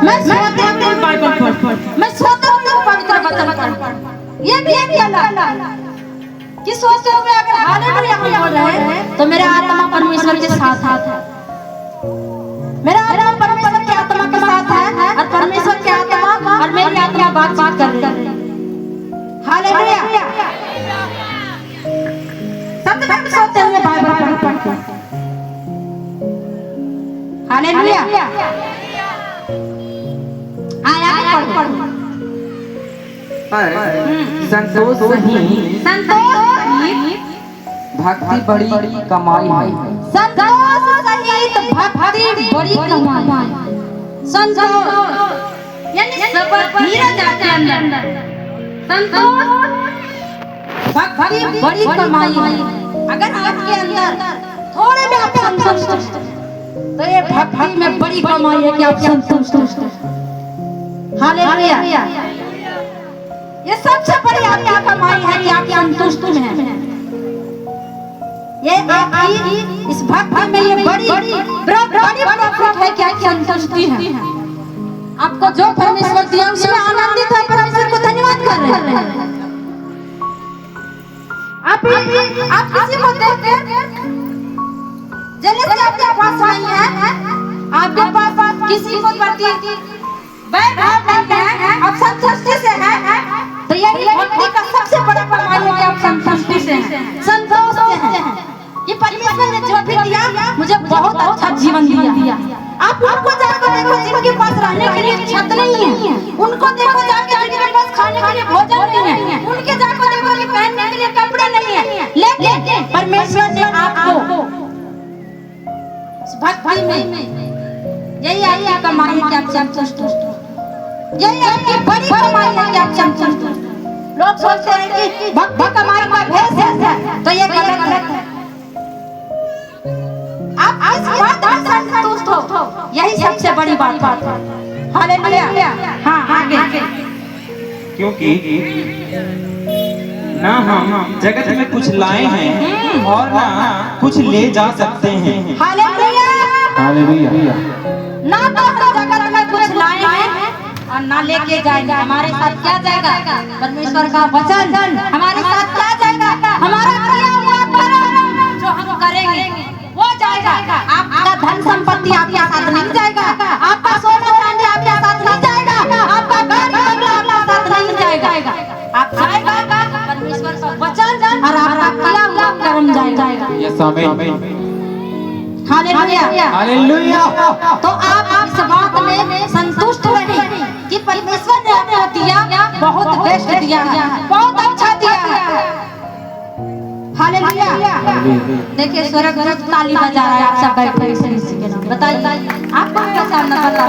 मैं सोते हूँ बाइबल पढ़, मैं सोता हूँ पवित्र वचन पढ़। ये भी एक कला कि सोचते हुए अगर हालेलुया हम बोल रहे हैं तो मेरा आत्मा परमेश्वर के साथ है, मेरा आत्मा परमेश्वर की आत्मा के साथ है और परमेश्वर की आत्मा और मेरी आत्मा बातचीत कर रही है। हालेलुया। सत्य में सोते हुए बाइबल पढ़ते हैं। हालेलुया। आया पढ़ो। संतोष ही भक्ति बड़ी कमाई है। संतोष सहित भक्ति बड़ी कमाई। संतोष यानी सबर धीरज आपके अंदर, संतोष भक्ति बड़ी कमाई है। अगर आपके अंदर थोड़े भी आप संतुष्ट तो ये भक्ति में बड़ी कमाई है कि आप संतुष्ट। हालेलुया। ये सबसे बड़ी आपकी कमाई है कि आप संतुष्ट हैं। ये आपकी इस भक्ति में ये बड़ी प्रॉफिट है कि आप संतुष्टि है। आपको जो परमेश्वर दिया उसमें आनंदित है, परमेश्वर को धन्यवाद कर रहे हैं। आप किसी को देखते जैसे कि आपके पास नहीं है, आपके पास किसी को प्रति वैभव नहीं है, आप संतुष्टि से हैं, तो यही भक्ति का सबसे बड़ा कमाई है कि आप संतुष्टि से हैं, संतोष से हैं कि परमेश्वर ने जो भी दिया मुझे बहुत अच्छा जीवन दिया। आप उनको जाकर देखो जिनके पास रहने के लिए छत नहीं है, उनको देखो जाके जिनके पास खाने के लिए भोजन नहीं है, उनके जाकर देखो कि पहनने के लिए कपड़े नहीं है, लेकिन परमेश्वर ने आपको भक्ति में यही आपकी कमाई है कि आप संतुष्ट हो। यही आपकी बड़ी कमाई है कि आप संतुष्ट हो। लोग सोचते हैं कि भक्ति कमाई का भेष है, तो ये गलत है। आप इस बात में संतुष्ट हो, यही सबसे बड़ी बात है। हालेलुया। हाँ आगे। क्योंकि ना हम जगत में कुछ लाए हैं और ना कुछ ले जा सकते हैं। हालेलुया। हालेलुया। ना तो हम जगत में कुछ लाए हैं और ना लेके जाएंगे। हमारे साथ क्या जाएगा? परमेश्वर का वचन हमारे साथ क्या जाएगा? हमारा आपका धन संपत्ति आपके साथ नहीं जाएगा, आपका सोना चांदी आपके साथ नहीं जाएगा, आपका गाड़ी बंगला आपके साथ नहीं जाएगा। आप जाएगा परमेश्वर का वचन और आपका किया हुआ कर्म जाएगा। यस आमीन। Hallelujah hallelujah. तो आप इस बात में संतुष्ट रहें कि परमेश्वर ने आपको दिया, बहुत बेस्ट दिया है, बहुत अच्छा दिया है। हालेलुया। देखिए स्वर्गदूत ताली बजा रहा है, आप सब बैठे इसी के नाम बताइए आपको कैसा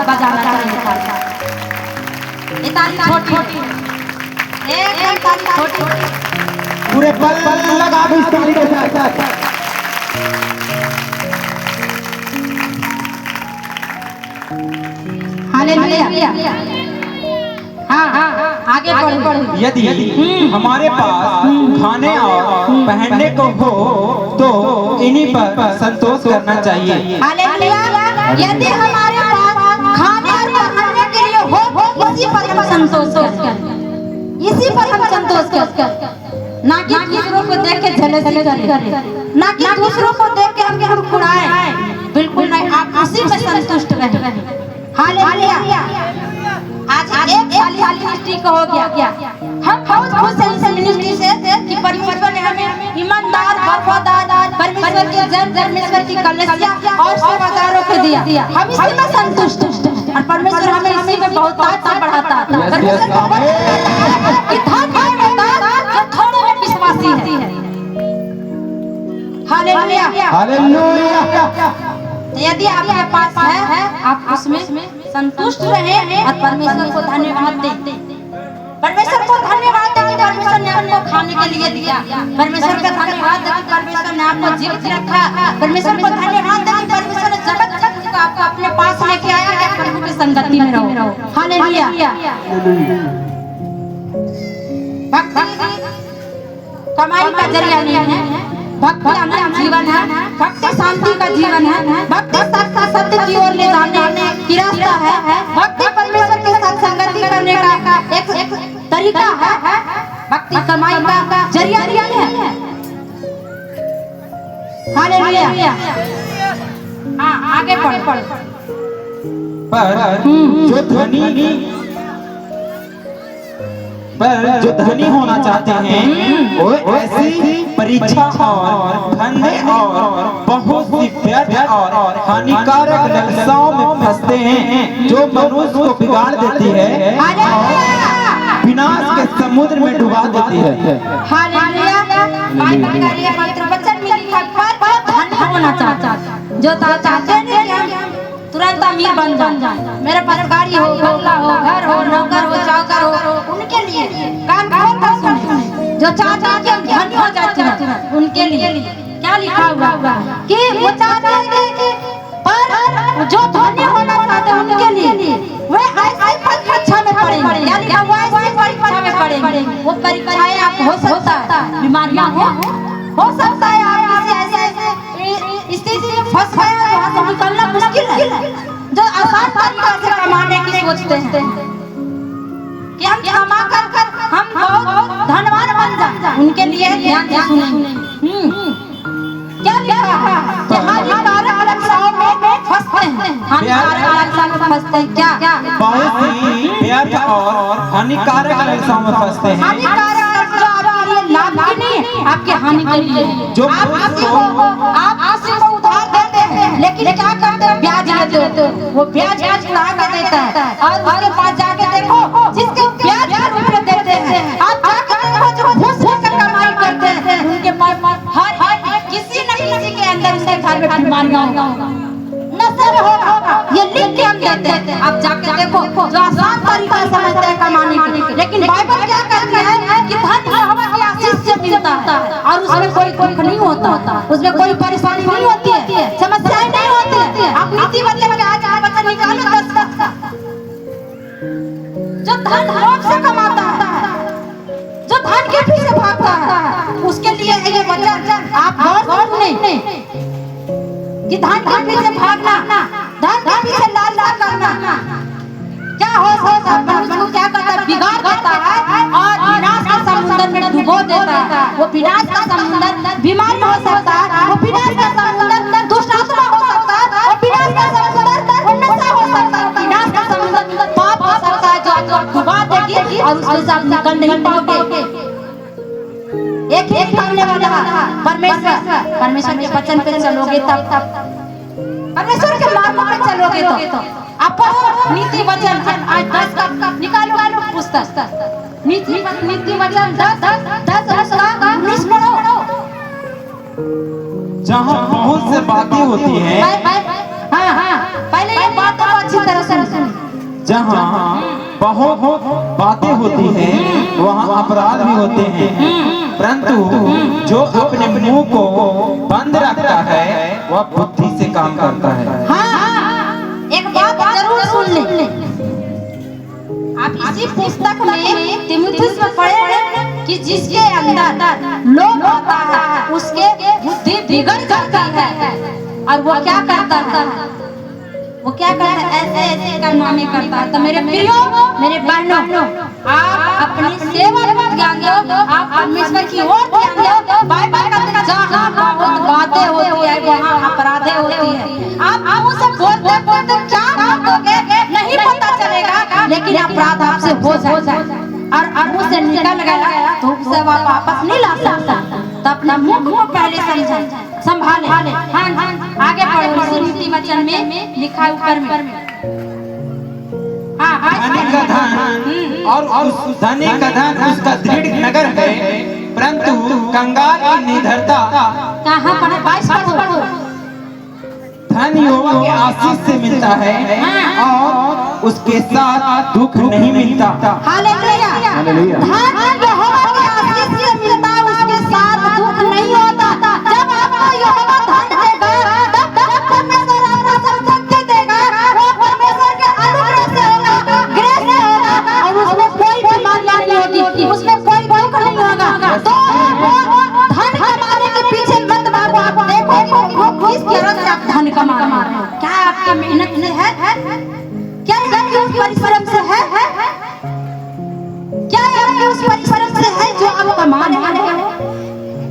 बजाना चाहिए। ये ताली छोटी, एकदम ताली छोटी, पूरे पल लगा दो इस ताली के साथ। हालेलुया। हाँ आगे बढ़ो। यदि हमारे पास खाने और पहनने को हो तो इन्हीं पर संतोष करना चाहिए। हालेलुया। यदि हमारे पास खाने और पहनने के लिए हो, इसी पर हम संतोष करें, इसी पर हम संतोष करें, ना कि दूसरों को देख के जलसी करें, ना कि दूसरों को देख के हम कुड़कुड़ाएं, बिल्कुल नहीं। आप उसी में संतुष्ट रहें। हालेलुया। आज एक साल मिनिस्ट्री का हो गया, हम बहुत खुश हैं इस मिनिस्ट्री से कि परमेश्वर ने हमें ईमानदार, वफादार, परमेश्वर के जन, परमेश्वर की कलीसिया और सेवादारों को दिया। हम इसी में संतुष्ट हैं और परमेश्वर हमें इसी में बहुत आगे बढ़ाता है। परमेश्वर को कि धन्यवाद जो थोड़े में विश्वासी है। हालेलुया। हालेलुया। यदि आपके पास है, आप उसमें संतुष्ट रहें और परमेश्वर को धन्यवाद दें। परमेश्वर को धन्यवाद दें कि परमेश्वर ने आपको खाने के लिए दिया, परमेश्वर का धन्यवाद दें कि परमेश्वर ने आपको जीवित रखा, परमेश्वर को धन्यवाद दें कि परमेश्वर ने जगत को आपको अपने पास लेके आया है। प्रभु की संगति में रहो। हालेलुया। भक्ति कमाई का जरिया नहीं है, भक्ति अनंत जीवन है, भक्ति शांति का जीवन है, भक्ति सत्य की ओर ले जाने की रास्ता है, भक्ति परमेश्वर के साथ संगति करने का एक तरीका है, भक्ति कमाई का जरिया नहीं है। हालेलुया। हाँ आगे पढ़। पर जो धनी होना चाहते हैं वो ऐसी परीक्षा और फंदे और बहुत सी व्यर्थ और हानिकारक लालसाओं में फंसते हैं जो मनुष्य को बिगाड़ देती है, विनाश के समुद्र में डुबा देती है। हालेलुया। बाइबल का ये पवित्र वचन में लिखा है पर धनी होना चाहता जो चाहते हैं कि हम तुरंत अमीर बन जाए, मेरे पास गाड़ी हो, बंगला हो, घर हो, नौकर हो, चाकर हो, उनके लिए कान खोल कर सुने। जो चाहते हैं कि हम धनी हो जाए उनके लिए क्या लिखा हुआ कि वो चाहते हैं कि पर जो धनी होना चाहते हैं उनके लिए वे ऐसी परीक्षा में पड़ेंगे, यानी हम ऐसी परीक्षा में पड़ेंगे। वो परीक्षाएं आप हो सकता है, बीमारियां हो सकता है, आप किसी ऐसे स्थिति में फंस गए हैं वहां से निकलना मुश्किल है, जो आसान तरीका से कमाने की सोचते हैं कि हम कमा कर हम बहुत धनवान बन जाए, उनके लिए ध्यान से सुनें। क्या लिखा है कि हानिकारक लालसाओं में फंसते हैं, हानिकारक लालसाओं में फंसते हैं। क्या बहुत सी व्यर्थ और हानिकारक लालसाओं में फंसते हैं। हानिकारक जो आपके लिए लाभ की नहीं, आपके हानि के लिए। जो आप किसी को उधार देते हैं, लेकिन क्या करते हैं, ब्याज लेते हो, वो ब्याज उड़ा के देता है और उसके पास जाके देखो जिसके ब्याज रुपए देते हैं, आप जाके देखो जो घूस लेकर कमाई करते हैं, उनके पास हर किसी न किसी के अंदर उनके घर में बीमारियां होगा, नशा होगा, ये लिख के हम देते हैं। आप जाके देखो जो आसान तरीका समझते हैं कमाने के, लेकिन बाइबल क्या कहती है कि धन यहोवा की आशीष से मिलता है और उसमें कोई दुख नहीं होता, उसमें कोई परेशानी नहीं होती है, समस्याएं नहीं होती है। आप नीति बच्चे के आज बच्चा निकालो 10 का जो धन लोभ से कमाता है, जो धन के पीछे भागता है, उसके लिए ये वचन आप गौर सुने कि धन के पीछे भागना, धन के पीछे लालसा करना क्या हो मनुष्य को क्या करता है, बिगाड़ देता है और विनाश का समुद्र में डुबो देता है। वो विनाश का समुद्र बीमारी हो सकता है, वो विनाश का समुद्र दुष्ट आत्मा हो डुबा देगी और उसके साथ निकल नहीं पाओगे। एक ही सामने वाला परमेश्वर के वचन पे चलोगे तब परमेश्वर के मार्ग पे चलोगे तो आप पढ़ो नीति वचन। आज 10 का निकालो पुस्तक नीति वचन 10 उसका 19 पढ़ो। जहाँ बहुत से बातें होती हैं, हाँ पहले ये बातों को अच्छी तरह से सुन। जहाँ बहुत बातें होती हैं वहाँ अपराध भी होते हैं, परंतु जो अपने मुंह को बंद रखता है वह बुद्धि से काम करता है। हाँ, एक बात जरूर सुन ले। आप इसी पुस्तक में तीमुथियुस में पढ़े कि जिसके अंदर लोभ आता है उसके बुद्धि बिगड़ जाती है और वो क्या करता है, वो क्या करता है, ऐसे कारनामे करता है। तो मेरे प्रियो, मेरे बहनों, आप अपनी सेवा पर ध्यान दो, आप परमेश्वर की ओर ध्यान दो। बाइबल कहता है जहाँ बहुत बातें होती है वहाँ अपराधे होती है। आप मुंह से बोलते बोलते क्या बोलोगे नहीं पता चलेगा, लेकिन अपराध आपसे हो जाए और मुंह से निकल गया तो उसे वापस नहीं ला सकता। तो अपना मुंह को पहले संभाले। हाँ, आगे पढ़ो। इसी नीति वचन में लिखा है ऊपर में। धनी का धन और उस धनी का धन उसका दृढ़ नगर है, परंतु कंगाल की निडरता। कहाँ पढ़ो? 22 पढ़ो। धन यहोवा के आशीष से मिलता है और उसके साथ दुख नहीं मिलता। हालेलुया। धन यहोवा के आशीष से मिलता है, उसके साथ दुख नहीं होता। जब आपको यहोवा धन देगा तब परमेश्वर आपको संपत्ति देगा, वो परमेश्वर के अनुग्रह से होगा, ग्रेस से होगा और उसमें कोई बीमारी नहीं होगी, उसमें कोई दुख नहीं होगा। तो धन कमाने के पीछे मत भागो। आप देखो वो किस तरह से आप धन कमा रहे हो। क्या आपकी मेहनत से है? क्या आपके उस परिश्रम से है? क्या आपके उस परिश्रम से है जो आप कमाने वाले हो?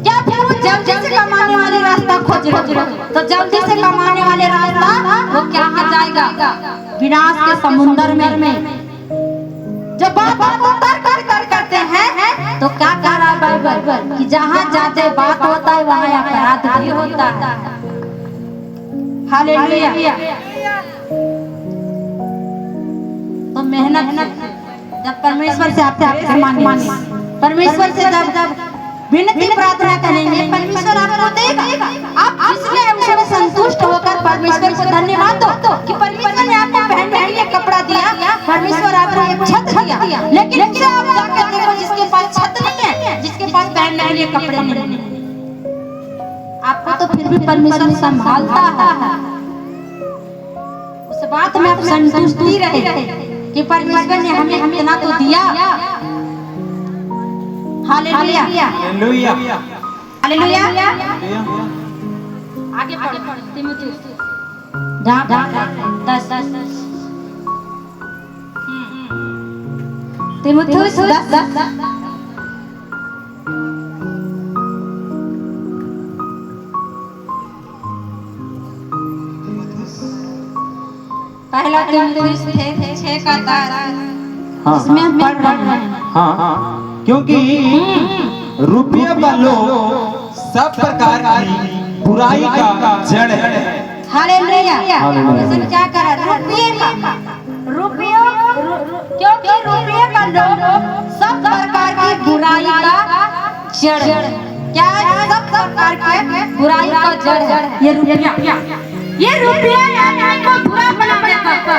क्या फिर वो जल्दी से कमाने वाले रास्ता खोज रहे हो? तो जल्दी से कमाने वाले रास्ता वो कहाँ जाएगा? विनाश के समुद्र में। जब बात को कर करते हैं तो क्या कह रहा है बाइबल कि जहाँ ज्यादा बात होता है वहाँ अपराध भी होता है। हालेलुया। तो मेहनत जब परमेश्वर से आप मांगे, परमेश्वर से जब विनती प्रार्थना करेंगे, परमेश्वर आपको देगा। आप इसलिए उसमें संतुष्ट होकर परमेश्वर को धन्यवाद दो कि परमेश्वर ने आपको पहनने के लिए कपड़ा दिया, परमेश्वर आपको एक छत दिया। लेकिन क्या आप जाकर देखो जिसके पास छत नहीं है, जिसके पास पहनने के लिए कपड़े नहीं, आपको तो फिर भी परमेश्वर संभालता है। उस बात में आप संतुष्टि रहे कि परमेश्वर ने हमें इतना तो दिया। हालेलुया। हालेलुया। हालेलुया। आगे पढ़ो तीमुथियुस 10 तीमुथियुस 10 पहला तीमुथियुस 6 का 10 इसमें हम पढ़ रहे हैं। हाँ, क्योंकि रुपये का लोभ सब प्रकार की बुराई का जड़ है। हालेलुया। इसमें क्या करा? क्योंकि रुपये का लोभ सब प्रकार की बुराई का जड़ है। क्या है? सब प्रकार की बुराई का जड़ है ये रुपया। ये रुपया आदमी को बुरा बना देता।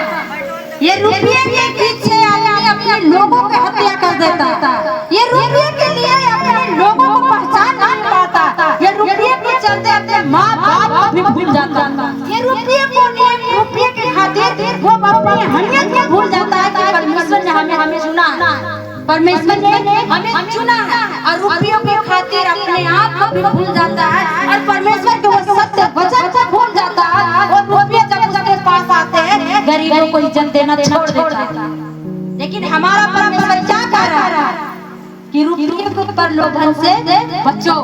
ये रुपये के पीछे आदमी अपने लोगों को हत्या कर देता। ये रुपये के लिए अपने लोगों को पहचान नहीं पाता। ये रुपये के चलते अपने माँ बाप को भी भूल जाता। ये रुपये को नहीं, रुपये के खातिर वो अपनी अहमियत को भूल जाता है कि परमेश्वर ने हमें चुना है, परमेश्वर ने हमें चुना है। और रुपयों के खातिर अपने आप को भी भूल जाता है और परमेश्वर के वो सत्य वचन को भूल जाता है। और रुपये जब उसके पास आते हैं गरीबों को इज्जत देना छोड़ देता है। लेकिन हमारा परमेश्वर क्या कह रहा है कि रुपये के प्रलोभन से बचो।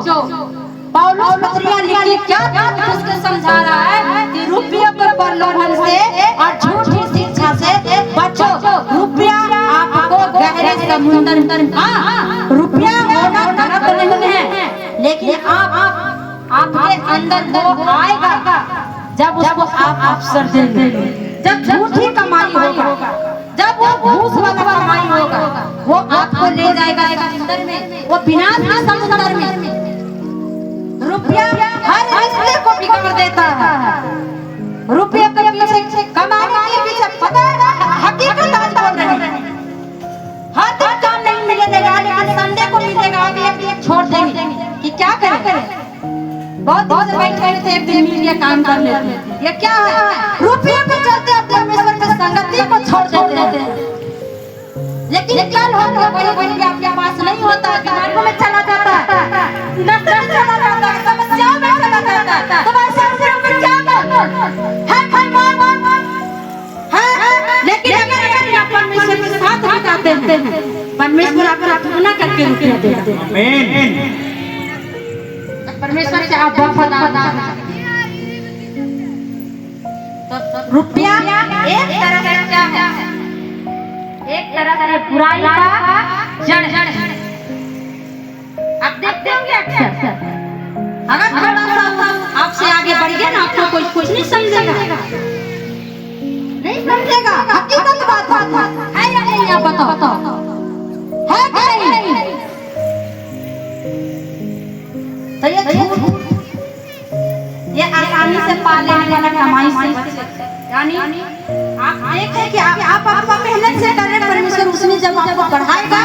पौलुस पत्रियां लिखी क्या उसको समझा रहा है कि रुपये के प्रलोभन से और झूठी शिक्षा से बचो। रुपया आपको समुंदर। हाँ, रुपया होना गलत नहीं है, लेकिन आपके अंदर वो आएगा जब उसको आप अवसर देंगे। जब झूठी कमाई होगा, जब वो घूस वाला कमाई होगा, वो आपको ले जाएगा समुंदर में, वो विनाश के समुंदर में। रुपया हर रिश्ते को बिगाड़ देता है। रुपये के पीछे, कमाने के पीछे, पता है हकीकत आज बोल रहे हैं। हर दिन काम नहीं मिलेगा, लेकिन संडे को मिलेगा, आगे छोड़ देंगे कि क्या करें। बहुत दिन से बैठे थे, एक दिन मिल गया, काम कर लेते। ये क्या है? रुपये के चलते आप परमेश्वर की संगति को छोड़ देते हैं। लेकिन कल होगा वही आपके पास नहीं होता, बीमारियों में चला जाता है, नशे में चला जाता है, समस्याओं में चला जाता है। तो वैसे ऊपर क्या है भाई है। लेकिन अगर आप परमेश्वर के साथ बिताते हैं, परमेश्वर आपको पूर्ण करके रुपया देते हैं। आमीन। परमेश्वर से आप वफादार हैं। तो रुपया एक तरह से क्या है? एक तरह से बुराई का जड़ है। आप देखते होंगे अक्सर, अगर थोड़ा सा आपसे आगे बढ़ गया ना, आपको कोई कुछ नहीं समझेगा, नहीं समझेगा। हकीकत बात है या नहीं? आप बताओ, है कि नहीं? तो ये आसानी से पाले वाला कमाई से, यानी आप देखें कि आप आपका मेहनत से करें, परमेश्वर उसमें जब आपको बढ़ाएगा,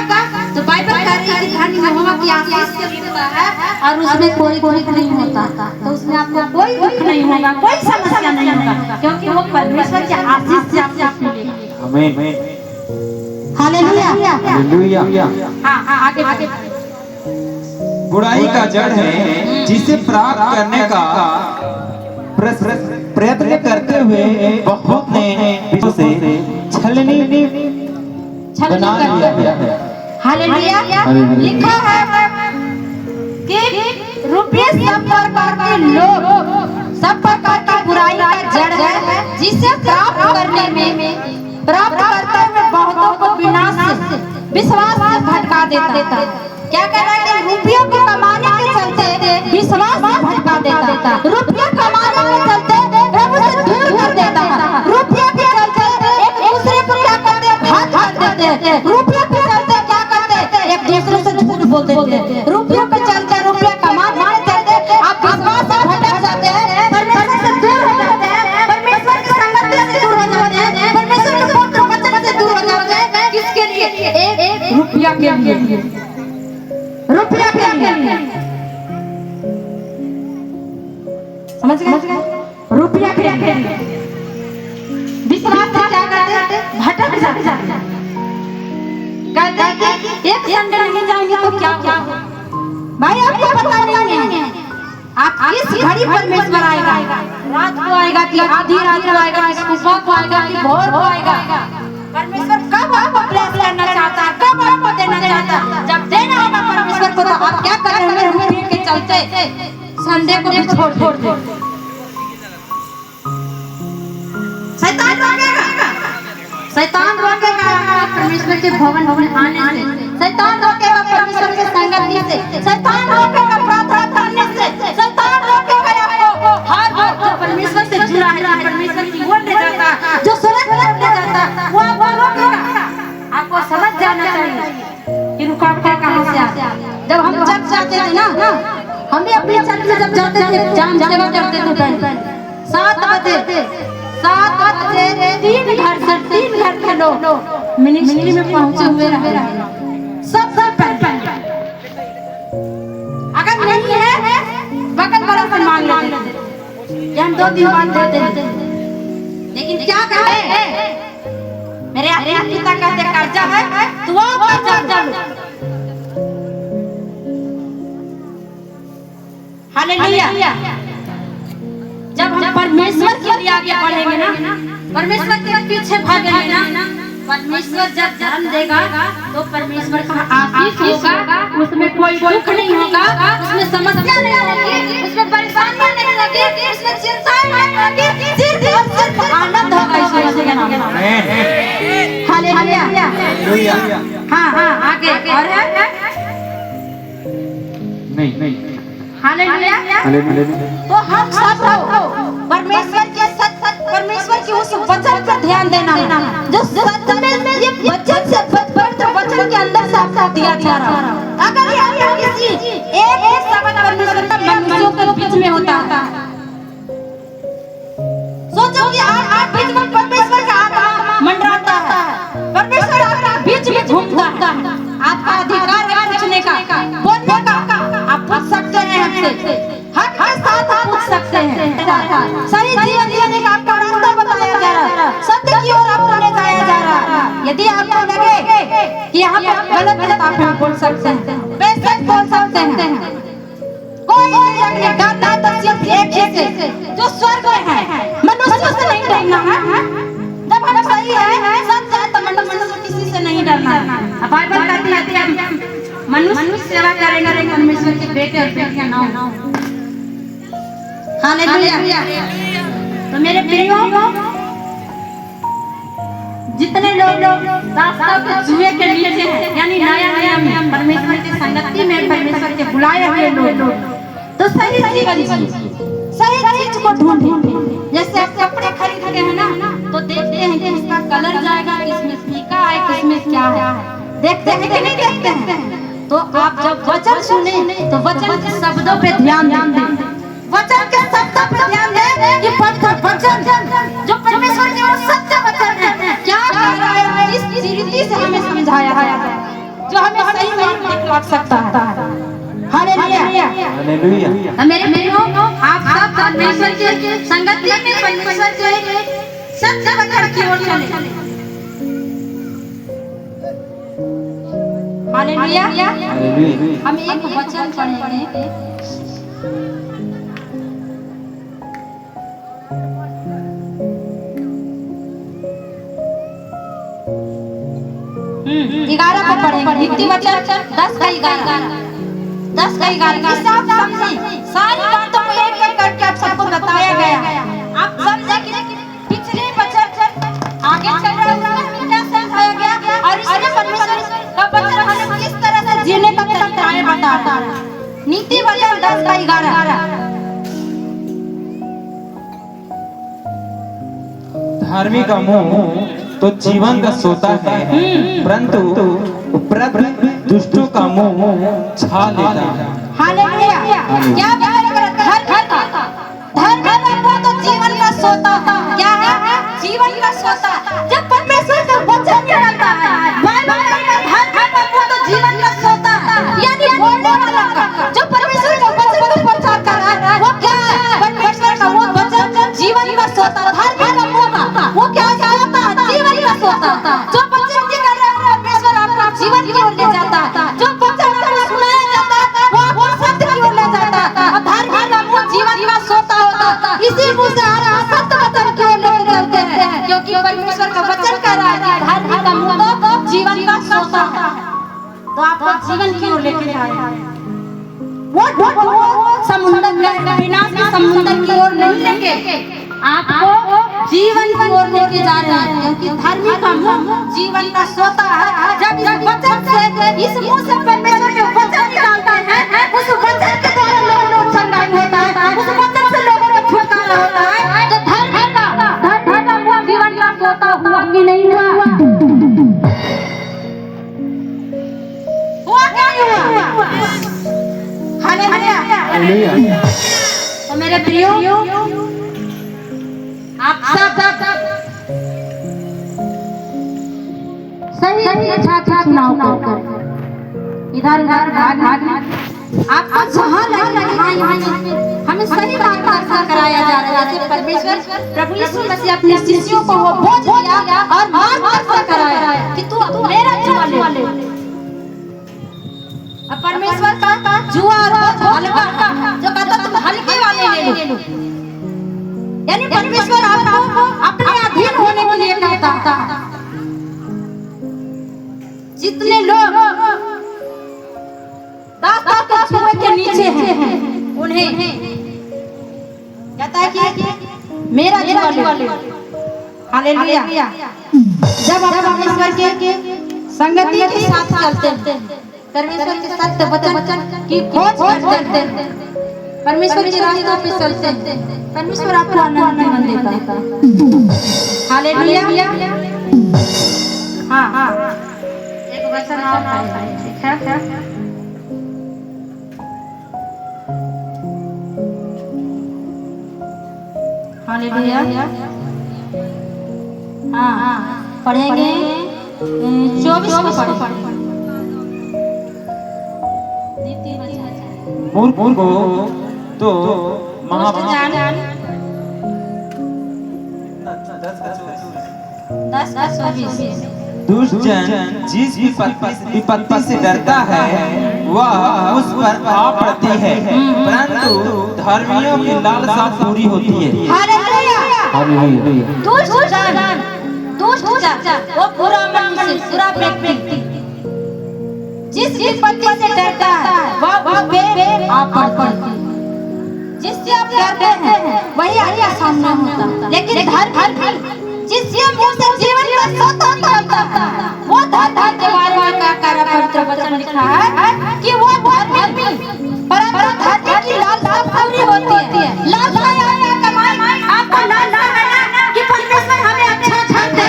तो बाइबल कह रही है कि धन यहोवा की आशीष से मिलता है और उसमें कोई दुख नहीं होता। तो उसमें आपको कोई दुख नहीं होगा, कोई समस्या नहीं होगा, क्योंकि वो परमेश्वर की आशीष से आपको मिलेगा। आमीन। हालेलुया। हालेलुया। हाँ, आगे। बुराई का जड़ है, जिसे प्राप्त करने का प्रयत्न करते हुए बहुत ने से छलनी बना लिया है। हालेलुया। लिखा है कि रुपये सब प्रकार के लोग, सब प्रकार की बुराई का जड़ है, जिसे प्राप्त करने में, प्राप्त करते हुए बहुतों को विनाश से, विश्वास से भटका देता है। क्या कह रहा है? रुपयों को कमाने के चलते विश्वास से भटका देता, रुपया कमाने के चलते प्रभु से दूर कर देता है। रुपया के चलते एक दूसरे को क्या करते हैं? घात कर देते हैं। रुपया के चलते क्या करते हैं? एक दूसरे से झूठ बोल देते हैं। रुपयों के चलते, रुपया कमाने के चलते आप विश्वास से भटक जाते हैं, परमेश्वर से दूर हो जाते हैं, परमेश्वर की संगति से दूर हो जाते हैं, परमेश्वर के पुत्र वचन से दूर हो जाते हैं। किसके लिए? एक रुपया के लिए, रुपया के लिए। समझ गए? रुपया के लिए विश्वास से क्या करते? भटक जाते हैं। कहते हैं कि एक संडे नहीं जाएंगे तो क्या होगा? भाई आपको पता नहीं है आप किस घड़ी परमेश्वर आएगा। रात को आएगा कि आधी रात को आएगा, कि सुबह को आएगा कि भोर को आएगा। परमेश्वर कब आपको ब्लेस करना चाहता है, कब आपको देना चाहता है? जब देना होगा परमेश्वर को, तो आप क्या कर रहे हैं? रुपये के चलते संडे को भी छोड़ दे। शैतान रोकेगा, शैतान रोकेगा परमेश्वर के भवन में आने से, शैतान रोकेगा परमेश्वर के संगति से, शैतान रोकेगा प्रार्थना करने से, शैतान रोकेगा आपको हर वक्त जो परमेश्वर से जुड़ा है, परमेश्वर की ओर ले जाता है, जो स्वर्ग की ओर ले जाता है, वो आपको रोकेगा। आपको समझ जाना चाहिए कि रुकावटें कहाँ से आती हैं। जब हम चर्च जाते थे ना, हम भी अपने चर्च में जब जाते थे, जाम सेवा करते थे, 7 बजे 3 घर के लोग मिनिस्ट्री में पहुंचे हुए रहे। सब पहले अगर नहीं है बगल वाला से मांग लेते, हम 2 दिन बाद दे देते। लेकिन क्या कहे? मेरे पिता कहते कर्जा है तो वो कर्जा लो। हालेलुया। जब हम परमेश्वर के लिए आगे बढ़ेंगे ना, परमेश्वर के पीछे भागेंगे ना, परमेश्वर जब जन्म देगा तो परमेश्वर का आशीष होगा, उसमें कोई दुख नहीं होगा, उसमें समस्या नहीं होगी, उसमें परेशानियां नहीं होगी, उसमें चिंताएं नहीं होगी, सिर्फ और सिर्फ आनंद होगा इस मसीह के नाम में। हालेलुया। हाँ आगे और है नहीं हालेलुया। तो हम सब परमेश्वर के उस वचन पर ध्यान देना जो सच में ये वचन से पवित्र वचन के अंदर साफ साफ दिया जा रहा है। अगर यहाँ किसी एक शब्द परमेश्वर का मनुष्यों के बीच में होता है, सोचो कि आप बीच में परमेश्वर का आत्मा मंडराता है, परमेश्वर आपके बीच में घूमता है, आपका अधिकार है पूछने का, बोलने का, आप पूछ सकते हैं हमसे, हक के साथ आप पूछ सकते हैं। सही जीवन जीने का आपका रास्ता बताया जा रहा है, सत्य की ओर आपको ले जाया जा रहा है। यदि आपको लगे कि यहाँ पर गलत है तो आप बोल सकते हैं, बेशक बोल सकते हैं। कोई नहीं डरना तो सिर्फ एक ही से जो स्वर्ग में है, मनुष्य से नहीं डरना है। जब हम सही है सच है तो मनुष्य से किसी से नहीं डरना है। बाइबल कहती है मनुष्य सेवा करेंगे परमेश्वर के बेटे और बेटियां ना हो। हालेलुया। तो मेरे प्रियो जितने लोग रास्ता के जुए के नीचे हैं, यानी नया में परमेश्वर की संगति में परमेश्वर के बुलाए हुए लोग, तो सही चीज को ढूंढें। जैसे आप कपड़े खरीदते हैं ना तो देखते हैं कि इसका कलर जाएगा, किसमें फीका है, किसमें क्या है, देखते हैं कि नहीं देखते हैं। तो आप जब वचन सुने तो वचन के शब्दों पे ध्यान दें, वचन के शब्दों पे ध्यान दें कि वचन जो परमेश्वर के वो सत्य वचन है, क्या कह रहा है, इस रीति से हमें समझाया है जो हमें सही में लग सकता है। हालेलुया। मेरे प्रियो आप सब परमेश्वर के संगति में परमेश्वर के सत्य वचन की ओर चलें। हालेलुया। हम एक वचन पढ़ेंगे, ग्यारह को पढ़ेंगे, नीति वचन 10 का 11 सब समझे, सारी बातों को एक एक करके आप सबको बताया गया। आप समझे कि पिछले वचन आगे चल रहा है उसमें क्या समझाया गया और इसमें परमेश्वर का वचन हमें किस तरह से जीने का तरीका है बताता है। नीति वचन 10 का 11। धार्मिक का मुंह तो जीवन का सोता है, परंतु दुष्टों का मुंह छा लेता है। हालेलुया। क्या धर्म का तो जीवन का सोता क्या है, जीवन का सोता। जब परमेश्वर का वचन निकलता है, बाइबल में धर्म का तो जीवन का सोता यानी बोलने वाला का जो परमेश्वर का वचन को प्रचार कर रहा है वो क्या है, परमेश्वर का वो वचन जीवन का सोता। धर्म का मुंह वो क्या होता है, जीवन का सोता। जो वचन निकल रहा है परमेश्वर आपका जीवन की ओर ले जाता है, जो वचन आपको सुनाया जाता है वो आपको सत्य की ओर ले जाता है। और धर्म का मुंह जीवन का सोता होता, इसी मुंह से हर सत्य वचन की ओर लेके चलते हैं, क्योंकि परमेश्वर का वचन कह रहा है कि धर्म का मुंह तो जीवन का सोता है। तो आपको जीवन की ओर लेके जा रहा है, वो समुद्र विनाश के समुद्र की ओर नहीं लेके आपको जीवन की ओर लेके जा रहे हैं, क्योंकि धर्मी का मुंह जीवन का सोता है। जब इस वचन से इस मुंह से परमेश्वर के वचन निकालता है, उस वचन के द्वारा लोगों को संगाई होता है, उस वचन से लोगों को छुटकारा होता है। तो धर्म का मुंह जीवन का सोता हुआ कि नहीं हुआ, क्या हुआ? हालेलुया। तो मेरे प्रियो आप सब सही अच्छा चुनाव कर इधर भाग आपको जहाँ लगे हमें सही बात कराया जा रहा है। जैसे परमेश्वर प्रभु यीशु मसीह अपने शिष्यों को वो बोझ दिया और मार्गदर्शन कराया कि तू मेरा जुआ ले। अब परमेश्वर का जुआ हल्का जो कहता तुम हल्के वाले ले लो, यानी परमेश्वर आपको अपने अधीन होने के लिए कहता है। जितने लोग दाता के छुए के नीचे हैं उन्हें कहता है कि मेरा छुआ लो। हालेलुया। जब आप परमेश्वर के संगति के साथ चलते हैं, परमेश्वर के सत्य वचन की खोज करते हैं, परमेश्वर के रास्तों पे चलते हैं, परमेश्वर आपको आनंद देता है। हालेलुया। हाँ, एक वचन और है, ठीक है? हालेलुया। हाँ, पढ़ेंगे 24 को पढ़ेंगे। मूर्ख को तो महाभारत 10:24। दुष्ट जन जिस विपत्ति से डरता है वह उस पर आ पड़ती है, परंतु धर्मियों की लालसा पूरी होती है। हालेलुया। दुष्ट जन वो बुरा मनुष्य, बुरा व्यक्ति जिस विपत्ति से डरता है वह उस पे आ पड़ती है। जिससे आप डरते हैं वही आपके सामने होता, लेकिन धर्मी जिसके मुंह से जीवन का सोता निकलता है वो धर्मी के बारे में क्या कार्य पवित्र वचन लिखा है कि वो धर्मी परंतु धर्मी की लालसा पूरी होती है। लालसा या कमाई आपको लालसा है कि परमेश्वर हमें अच्छा दे,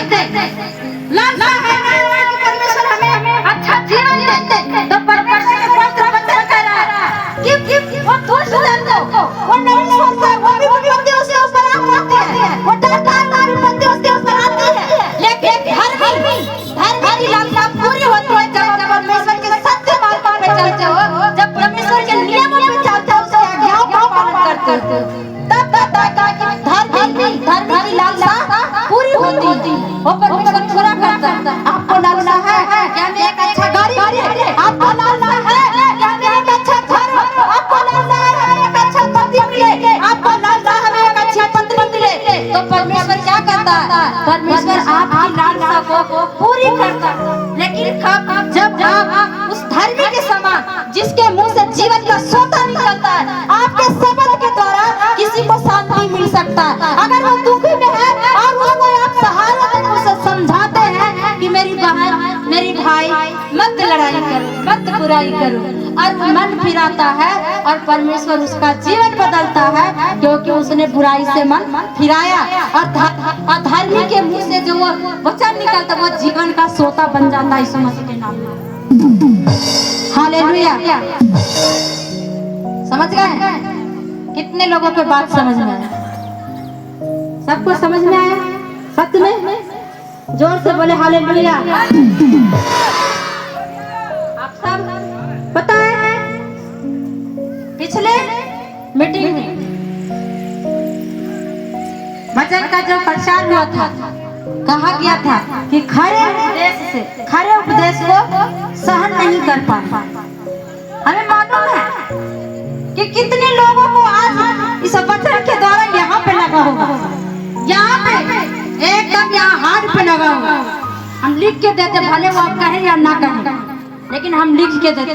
लालसा है कि परमेश्वर हमें अच्छा जीवन दे, तो परमेश्वर के पवित्र वचन कह रहा है कि वो दुष्ट जन को वो नहीं सोचता, वो भी विपत्ति उसके ऊपर आ जाती है, वो डरता है, वो विपत्ति उसके ऊपर आती है, लेकिन धर्मी की लालसा पूरी होती है जब आप परमेश्वर के सत्य मार्ग पे चलते हो, जब परमेश्वर के नियमों पे चलते हो, उसकी आज्ञाओं का पालन करते हो, तब धर्मी की लालसा पूरी होती है, वो परमेश्वर पूरा करता है। आपको लालसा है क्या मैं एक अच्छा गाड़ी, आपको लालसा है क्या मैं एक अच्छा घर, आपको लालसा है एक अच्छा पति मिले, आपको लालसा है एक अच्छी पत्नी मिले, तो परमेश्वर क्या करता है? परमेश्वर आपकी लालसा को पूरी करता है। लेकिन जब आप उस धर्मी के समान जिसके मुंह से जीवन का सोता निकलता है, आपके शब्द के द्वारा किसी को शांति मिल सकता है। अगर वो दुखी में है और उसको आप सहारा देकर उसे समझाते हैं कि मेरी बहन, मेरी भाई, मत लड़ाई करो, मत बुराई करो, और वो मन फिराता है और परमेश्वर उसका जीवन बदलता है, क्योंकि उसने बुराई से मन फिराया और धर्मी के मुंह से जो वो वचन निकलता वो जीवन का सोता बन जाता है यीशु मसीह के नाम में। हालेलुया। समझ गए? कितने लोगों के बात समझ में आया? सबको समझ में आया? सत्य में? जोर से बोले हालेलुया। आप सब पता है पिछले मीटिंग में वचन का जो प्रचार हुआ था, कहा गया था कि खरे उपदेश को सहन नहीं कर पाए। हमें मालूम है कि कितने लोगों को आज इस वचन के द्वारा यहाँ पे लगा होगा, यहाँ पे एकदम यहाँ हाथ पे लगा होगा। हम लिख के देते, भले वो आप कहें या ना कहें, लेकिन हम लिख के देते।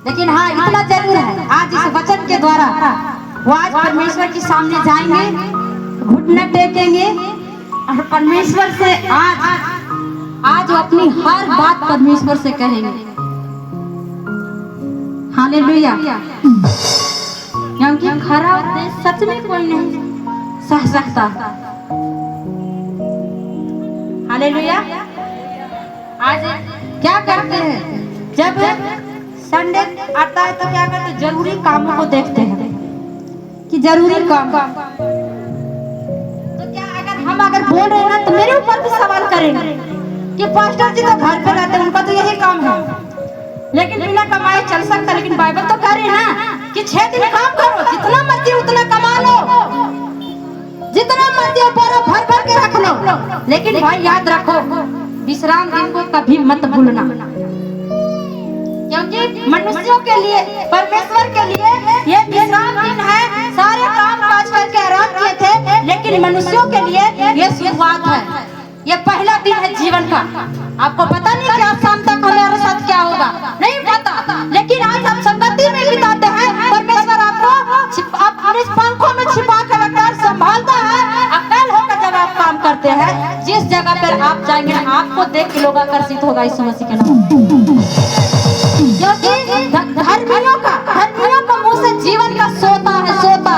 लेकिन हाँ, इतना जरूर है, आज इस वचन के द्वारा वो आज परमेश्वर के सामने जाएंगे, घुटने टेकेंगे और परमेश्वर से आज वो अपनी हर बात परमेश्वर से कहेंगे। हालेलुया। क्योंकि खरा उपदेश सच में कोई नहीं सह सकता। हालेलुया। आज क्या करते हैं? जब संडे आता है तो क्या करते हैं? जरूरी कामों को देखते हैं कि जरूरी काम। तो क्या अगर बोल रहे हैं ना, तो मेरे ऊपर भी सवाल करेंगे कि पास्टर जी तो घर पे रहते हैं, उनका तो यही काम है, लेकिन बिना कमाए चल सकता। लेकिन बाइबल तो कह रही है ना कि 6 दिन काम करो, जितना मर्जी उतना कमा लो, जितना मर्जी बोरा भर भर के रख लो, लेकिन भाई याद रखो विश्राम दिन को कभी मत भूलना, क्योंकि मनुष्यों के लिए, परमेश्वर के लिए ये विश्राम दिन है। सारे काम काज करके आराम किए थे, लेकिन मनुष्यों के लिए ये शुरुआत है। ये पहला दिन है जीवन का। आपको पता नहीं कि आज शाम तक हमारे साथ क्या होगा, नहीं पता, लेकिन आज आप संगति में बिताते हैं। परमेश्वर आपको अपने पंखों में छिपा कर रखकर संभालता है। अकल होगा जब आप काम करते हैं, जिस जगह पर आप जाएंगे आपको देख के लोग आकर्षित होगा यीशु मसीह के नाम। क्योंकि धर्मियों का मुंह से जीवन का सोता है, सोता।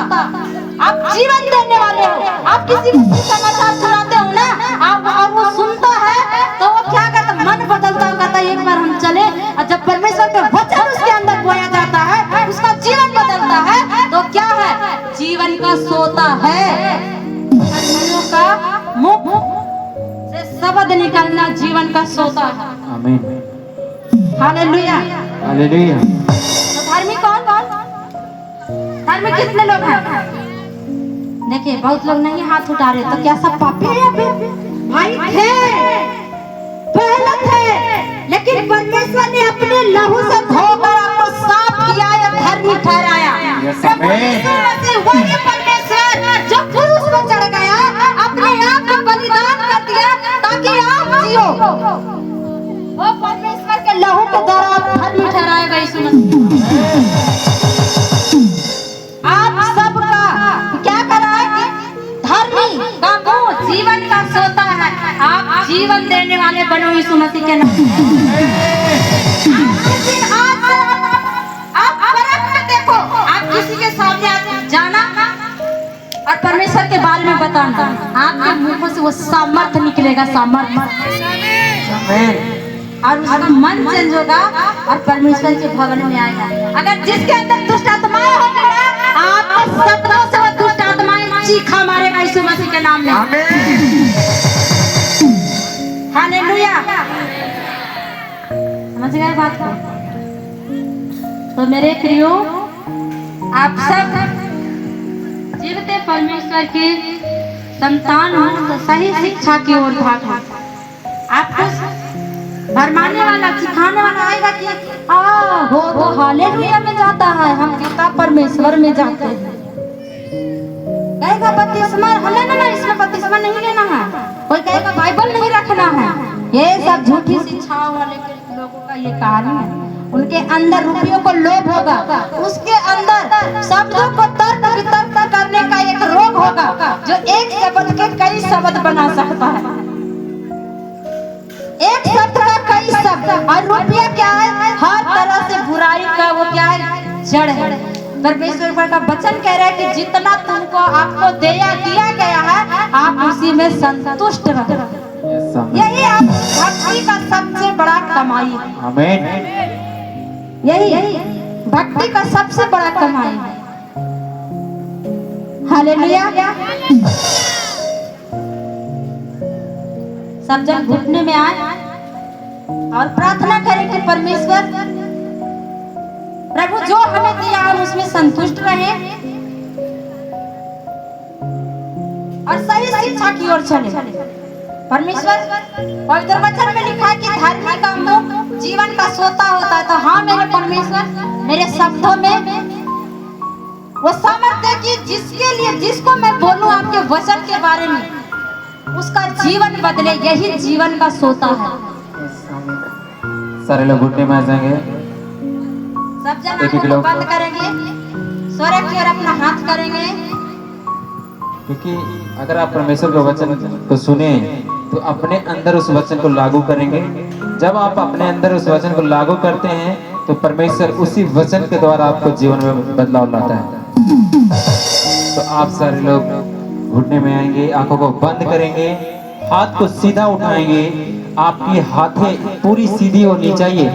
आप जीवन देने वाले हो। आप किसी को समाचार सुनाते हो ना, आप और वो सुनता है तो वो क्या करता, मन बदलता कहता एक बार हम चले। और जब परमेश्वर का वचन उसके अंदर बोया जाता है, उसका जीवन बदलता है, तो क्या है, जीवन का सोता है। धर्मियों का मुख से शब्द निकलना जीवन का सोता है। आमीन। हालेलुया। हालेलुया। तो धार्मिक कौन? धार्मिक कितने लोग हैं? देखिए बहुत लोग नहीं हाथ उठा रहे, तो क्या सब पापी हैं? भाई थे, पहले थे, लेकिन परमेश्वर ने अपने लहू से धोकर आपको साफ किया या धर्मी ठहराया। वही परमेश्वर जो क्रूस पर चढ़ गया, अपने आप को बलिदान कर दिया ताकि आप जियो। वो परमेश्वर के लहू के द्वारा आप धर्मी ठहराए गए यीशु मसीह। आप सबका क्या करा है? धर्मी का मुंह जीवन का सोता है। आप जीवन देने वाले बनो यीशु मसीह के नाम। आप परख कर देखो, आप किसी के सामने जाना और परमेश्वर के बारे में बताना, आपके मुंह से वो सामर्थ निकलेगा, सामर्थ। और उसका मन चेंज होगा और परमेश्वर के भवन में आएगा। अगर जिसके अंदर दुष्ट आत्माएं होंगी ना, आपको सपनों से वो दुष्ट आत्माएं चीखा मारेगा यीशु मसीह के नाम में। हालेलुया। समझ गए बात को? तो मेरे प्रियो, आप सब जीवते परमेश्वर के संतान हो तो सही शिक्षा की ओर भागो। आपको भरमाने वाला, सिखाने वाला आएगा कि हो तो हालेलुया में जाता है, हम पिता परमेश्वर में जाते हैं। कहेगा बपतिस्मा, ना इसमें बपतिस्मा नहीं लेना है। कोई कहेगा बाइबल नहीं रखना है। ये सब झूठी शिक्षाओं वाले लोगों का ये कारण है। उनके अंदर रुपयों को लोभ होगा, उसके अंदर शब्दों को तर्क वितर्क करने का एक रोग होगा, जो एक शब्द के कई शब्द बना सकता है। एक शब्द का कई शब्द। और रुपया क्या है? हर तरह से बुराई का वो क्या है? जड़ है। परमेश्वर का वचन कह रहा है कि जितना तुमको आपको दिया गया है, आप उसी में संतुष्ट रहो। यही आप भक्ति का सबसे बड़ा कमाई है। आमीन। यही भक्ति का सबसे बड़ा कमाई है। हालेलुया। सब जन घुटने में आए और प्रार्थना करें कि परमेश्वर प्रभु जो हमें दिया हम उसमें संतुष्ट रहें और सही शिक्षा की ओर चले। परमेश्वर पवित्र वचन में लिखा है कि धर्मी का मुख जीवन का सोता होता है। तो हाँ मेरे परमेश्वर, मेरे शब्दों में वो सामर्थ्य कि जिसके लिए, जिसको मैं बोलूं आपके वचन के बारे में, उसका जीवन बदले। यही जीवन का सोता है। सारे लोग घुटने में आ जाएंगे। सब जन आंखों को बंद करेंगे, स्वर्ग की ओर अपना हाथ करेंगे। क्योंकि अगर आप परमेश्वर के वचन को सुने तो अपने अंदर उस वचन को लागू करेंगे। जब आप अपने अंदर उस वचन को लागू करते हैं तो परमेश्वर उसी वचन के द्वारा आपको जीवन में बदलाव लाता है। तो आप सारे लोग घुटने में आएंगे, आंखों को बंद करेंगे, हाथ को सीधा उठाएंगे। आपकी हाथें पूरी सीधी होनी चाहिए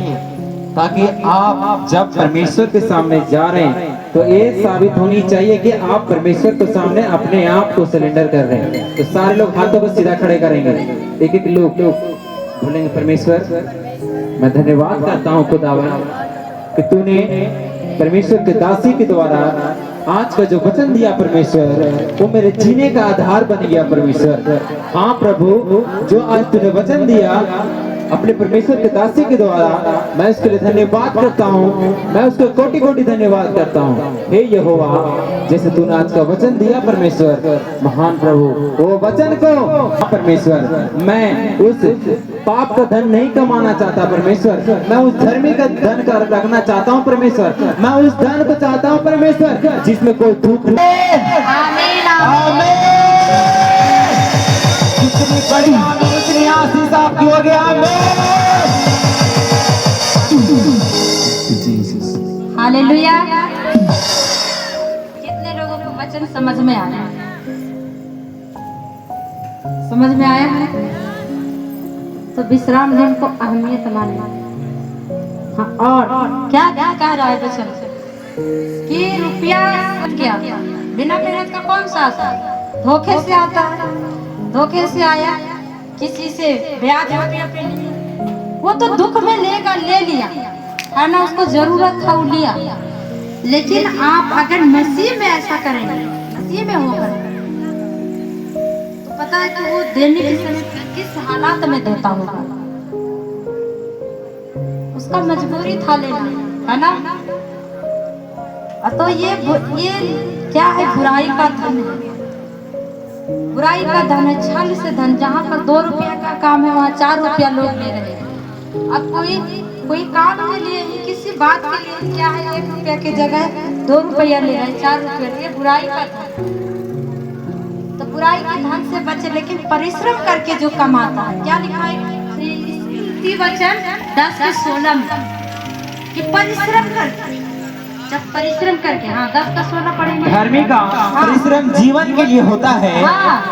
ताकि आप जब परमेश्वर के सामने जा रहे हैं तो ये साबित होनी चाहिए कि आप परमेश्वर के सामने अपने आप को सरेंडर कर रहे हैं। तो सारे लोग हाथों को सीधा खड़े करेंगे। एक एक लोग बोलेंगे, परमेश्वर मैं धन्यवाद करता हूँ खुदावन कि तूने परमेश्वर के दासी के द्वारा आज का जो वचन दिया परमेश्वर, वो मेरे जीने का आधार बन गया परमेश्वर। हाँ प्रभु, जो आज तूने वचन दिया अपने परमेश्वर के दासी के द्वारा मैं उसके लिए धन्यवाद करता हूँ। मैं उसको कोटि कोटि धन्यवाद करता हूँ। हे यहोवा, जैसे तूने आज का वचन दिया परमेश्वर, महान प्रभु, वो वचन को परमेश्वर मैं उस पाप का धन नहीं कमाना चाहता परमेश्वर, मैं उस धर्मी का धन का रखना चाहता हूँ परमेश्वर। मैं उस धन को चाहता हूँ परमेश्वर जिसमें कोई दुख आमीन आमीन। कितनी बड़ी इतनी आशीष आपकी हो गया। हालेलुया। कितने लोगों को वचन समझ में आया? समझ में आया है तो विश्राम दिन को अहमियत माने। हाँ, और क्या क्या कह रहा है वचन कि रुपया क्या बिना मेहनत का कौन सा आता है? धोखे से आता है। धोखे से आया, किसी से ब्याज रुपया पे लिया, वो तो दुख में लेगा, ले लिया है ना, उसको जरूरत था वो लिया। लेकिन आप अगर मसीह में ऐसा करेंगे, मसीह में होकर, तो पता है कि वो देने के समय किस हालात में देता होगा। उसका मजबूरी था लेना, है ना। तो ये क्या है? बुराई का धन है। बुराई का धन है, छल से धन। जहाँ पर 2 रुपया का काम है वहाँ 4 रुपया लोग ले रहे हैं। अब कोई काम के लिए, किसी बात के लिए क्या है, 1 रुपया की जगह 2 रुपया ले रहे हैं, 4 रुपया। ये बुराई का धन। तो बुराई के धन से बचे, लेकिन परिश्रम करके जो कमाता है, क्या लिखा है वचन 10:16 में कि परिश्रम करके, जब परिश्रम करके, हाँ 10:16 पढ़ेंगे। धर्मी का परिश्रम जीवन के लिए होता है,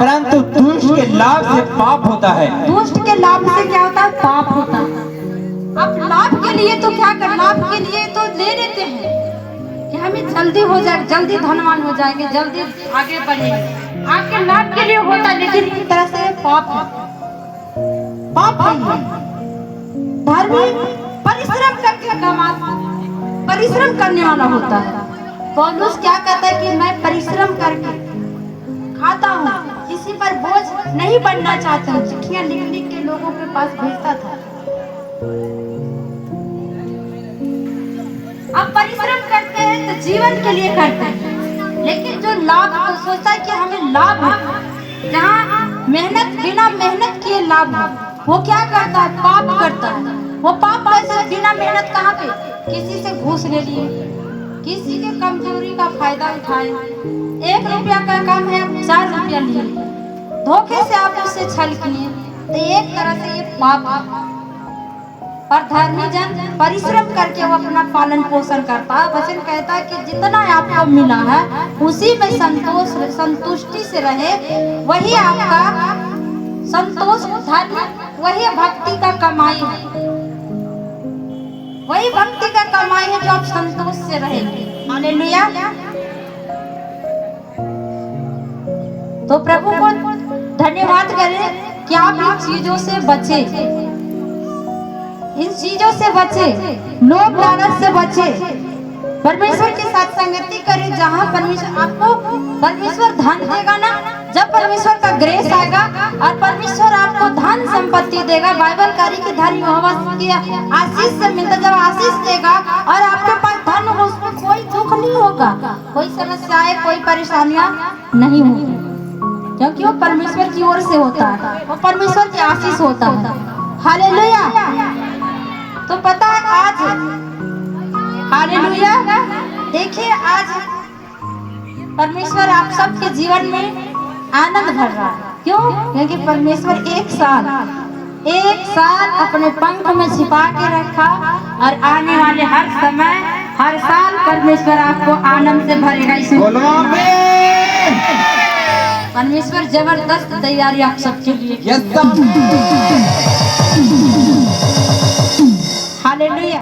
परंतु दुष्ट के लाभ से पाप होता है। दुष्ट के लाभ से क्या होता है? पाप होता है। अब लाभ के लिए तो क्या कर, लाभ के लिए तो ले लेते हैं कि हमें जल्दी हो जाए, जल्दी धनवान हो जाएंगे, जल्दी आगे बढ़ेंगे। आपके लाभ के लिए होता है, लेकिन एक तरह से पाप है। पाप है। धर्मी परिश्रम करके परिश्रम करने वाला होता है। पौलुस क्या कहता है कि मैं परिश्रम करके खाता हूँ, किसी पर बोझ नहीं बनना चाहता हूँ। चिट्ठियां लिख लिख के लोगों के पास भेजता था। अब परिश्रम करते हैं तो जीवन के लिए करते हैं, लेकिन जो लाभ तो सोचता है कि हमें लाभ है, जहाँ मेहनत बिना मेहनत किए लाभ है, वो क्या करता है? पाप करता है। वो पाप कैसे? बिना मेहनत कहाँ पे? किसी से घूस ले लिए, किसी के कमजोरी का फायदा उठाए। 1 रुपया का काम है, आप 4 रुपया लिए, धोखे से आप उससे छल किए, तो एक तरह से ये पाप है। पर धर्मी जन परिश्रम करके वो अपना पालन पोषण करता है। वचन कहता है कि जितना आपको मिला है उसी में संतुष्टि से रहे, वही आपका संतोष। धर्म वही भक्ति का कमाई है, वही भक्ति का कमाई है जो आप संतोष से रहेंगे। हालेलुया। तो प्रभु को धन्यवाद करें कि आप इन चीजों से बचे, इन चीजों से बचे, लोभ लालच से बचे, परमेश्वर के साथ संगति करें। जहाँ परमेश्वर आपको परमेश्वर धन देगा ना, जब परमेश्वर का ग्रेस आएगा और परमेश्वर आपको धन संपत्ति देगा, बाइबल कारी की धन यहोवा की आशीष से मिलता। जब आशीष देगा और आपके पास धन होगा, उसमें कोई दुख नहीं होगा, कोई समस्याएं, कोई परेशानियां नहीं होगी, क्योंकि वो परमेश्वर की ओर से होता है, वो परमेश्वर की आशीष होता है। हालेलुया। तो पता है आज, हालेलुया, देखिए आज परमेश्वर आप सबके जीवन में आनंद भर रहा है। क्यों? क्योंकि परमेश्वर एक साल अपने पंख में छिपा के रखा, और आने वाले हर समय, हर साल परमेश्वर आपको आनंद से भरेगा। बोलो आमीन। परमेश्वर जबरदस्त तैयारी आप सबके लिए। यस। हालेलुया।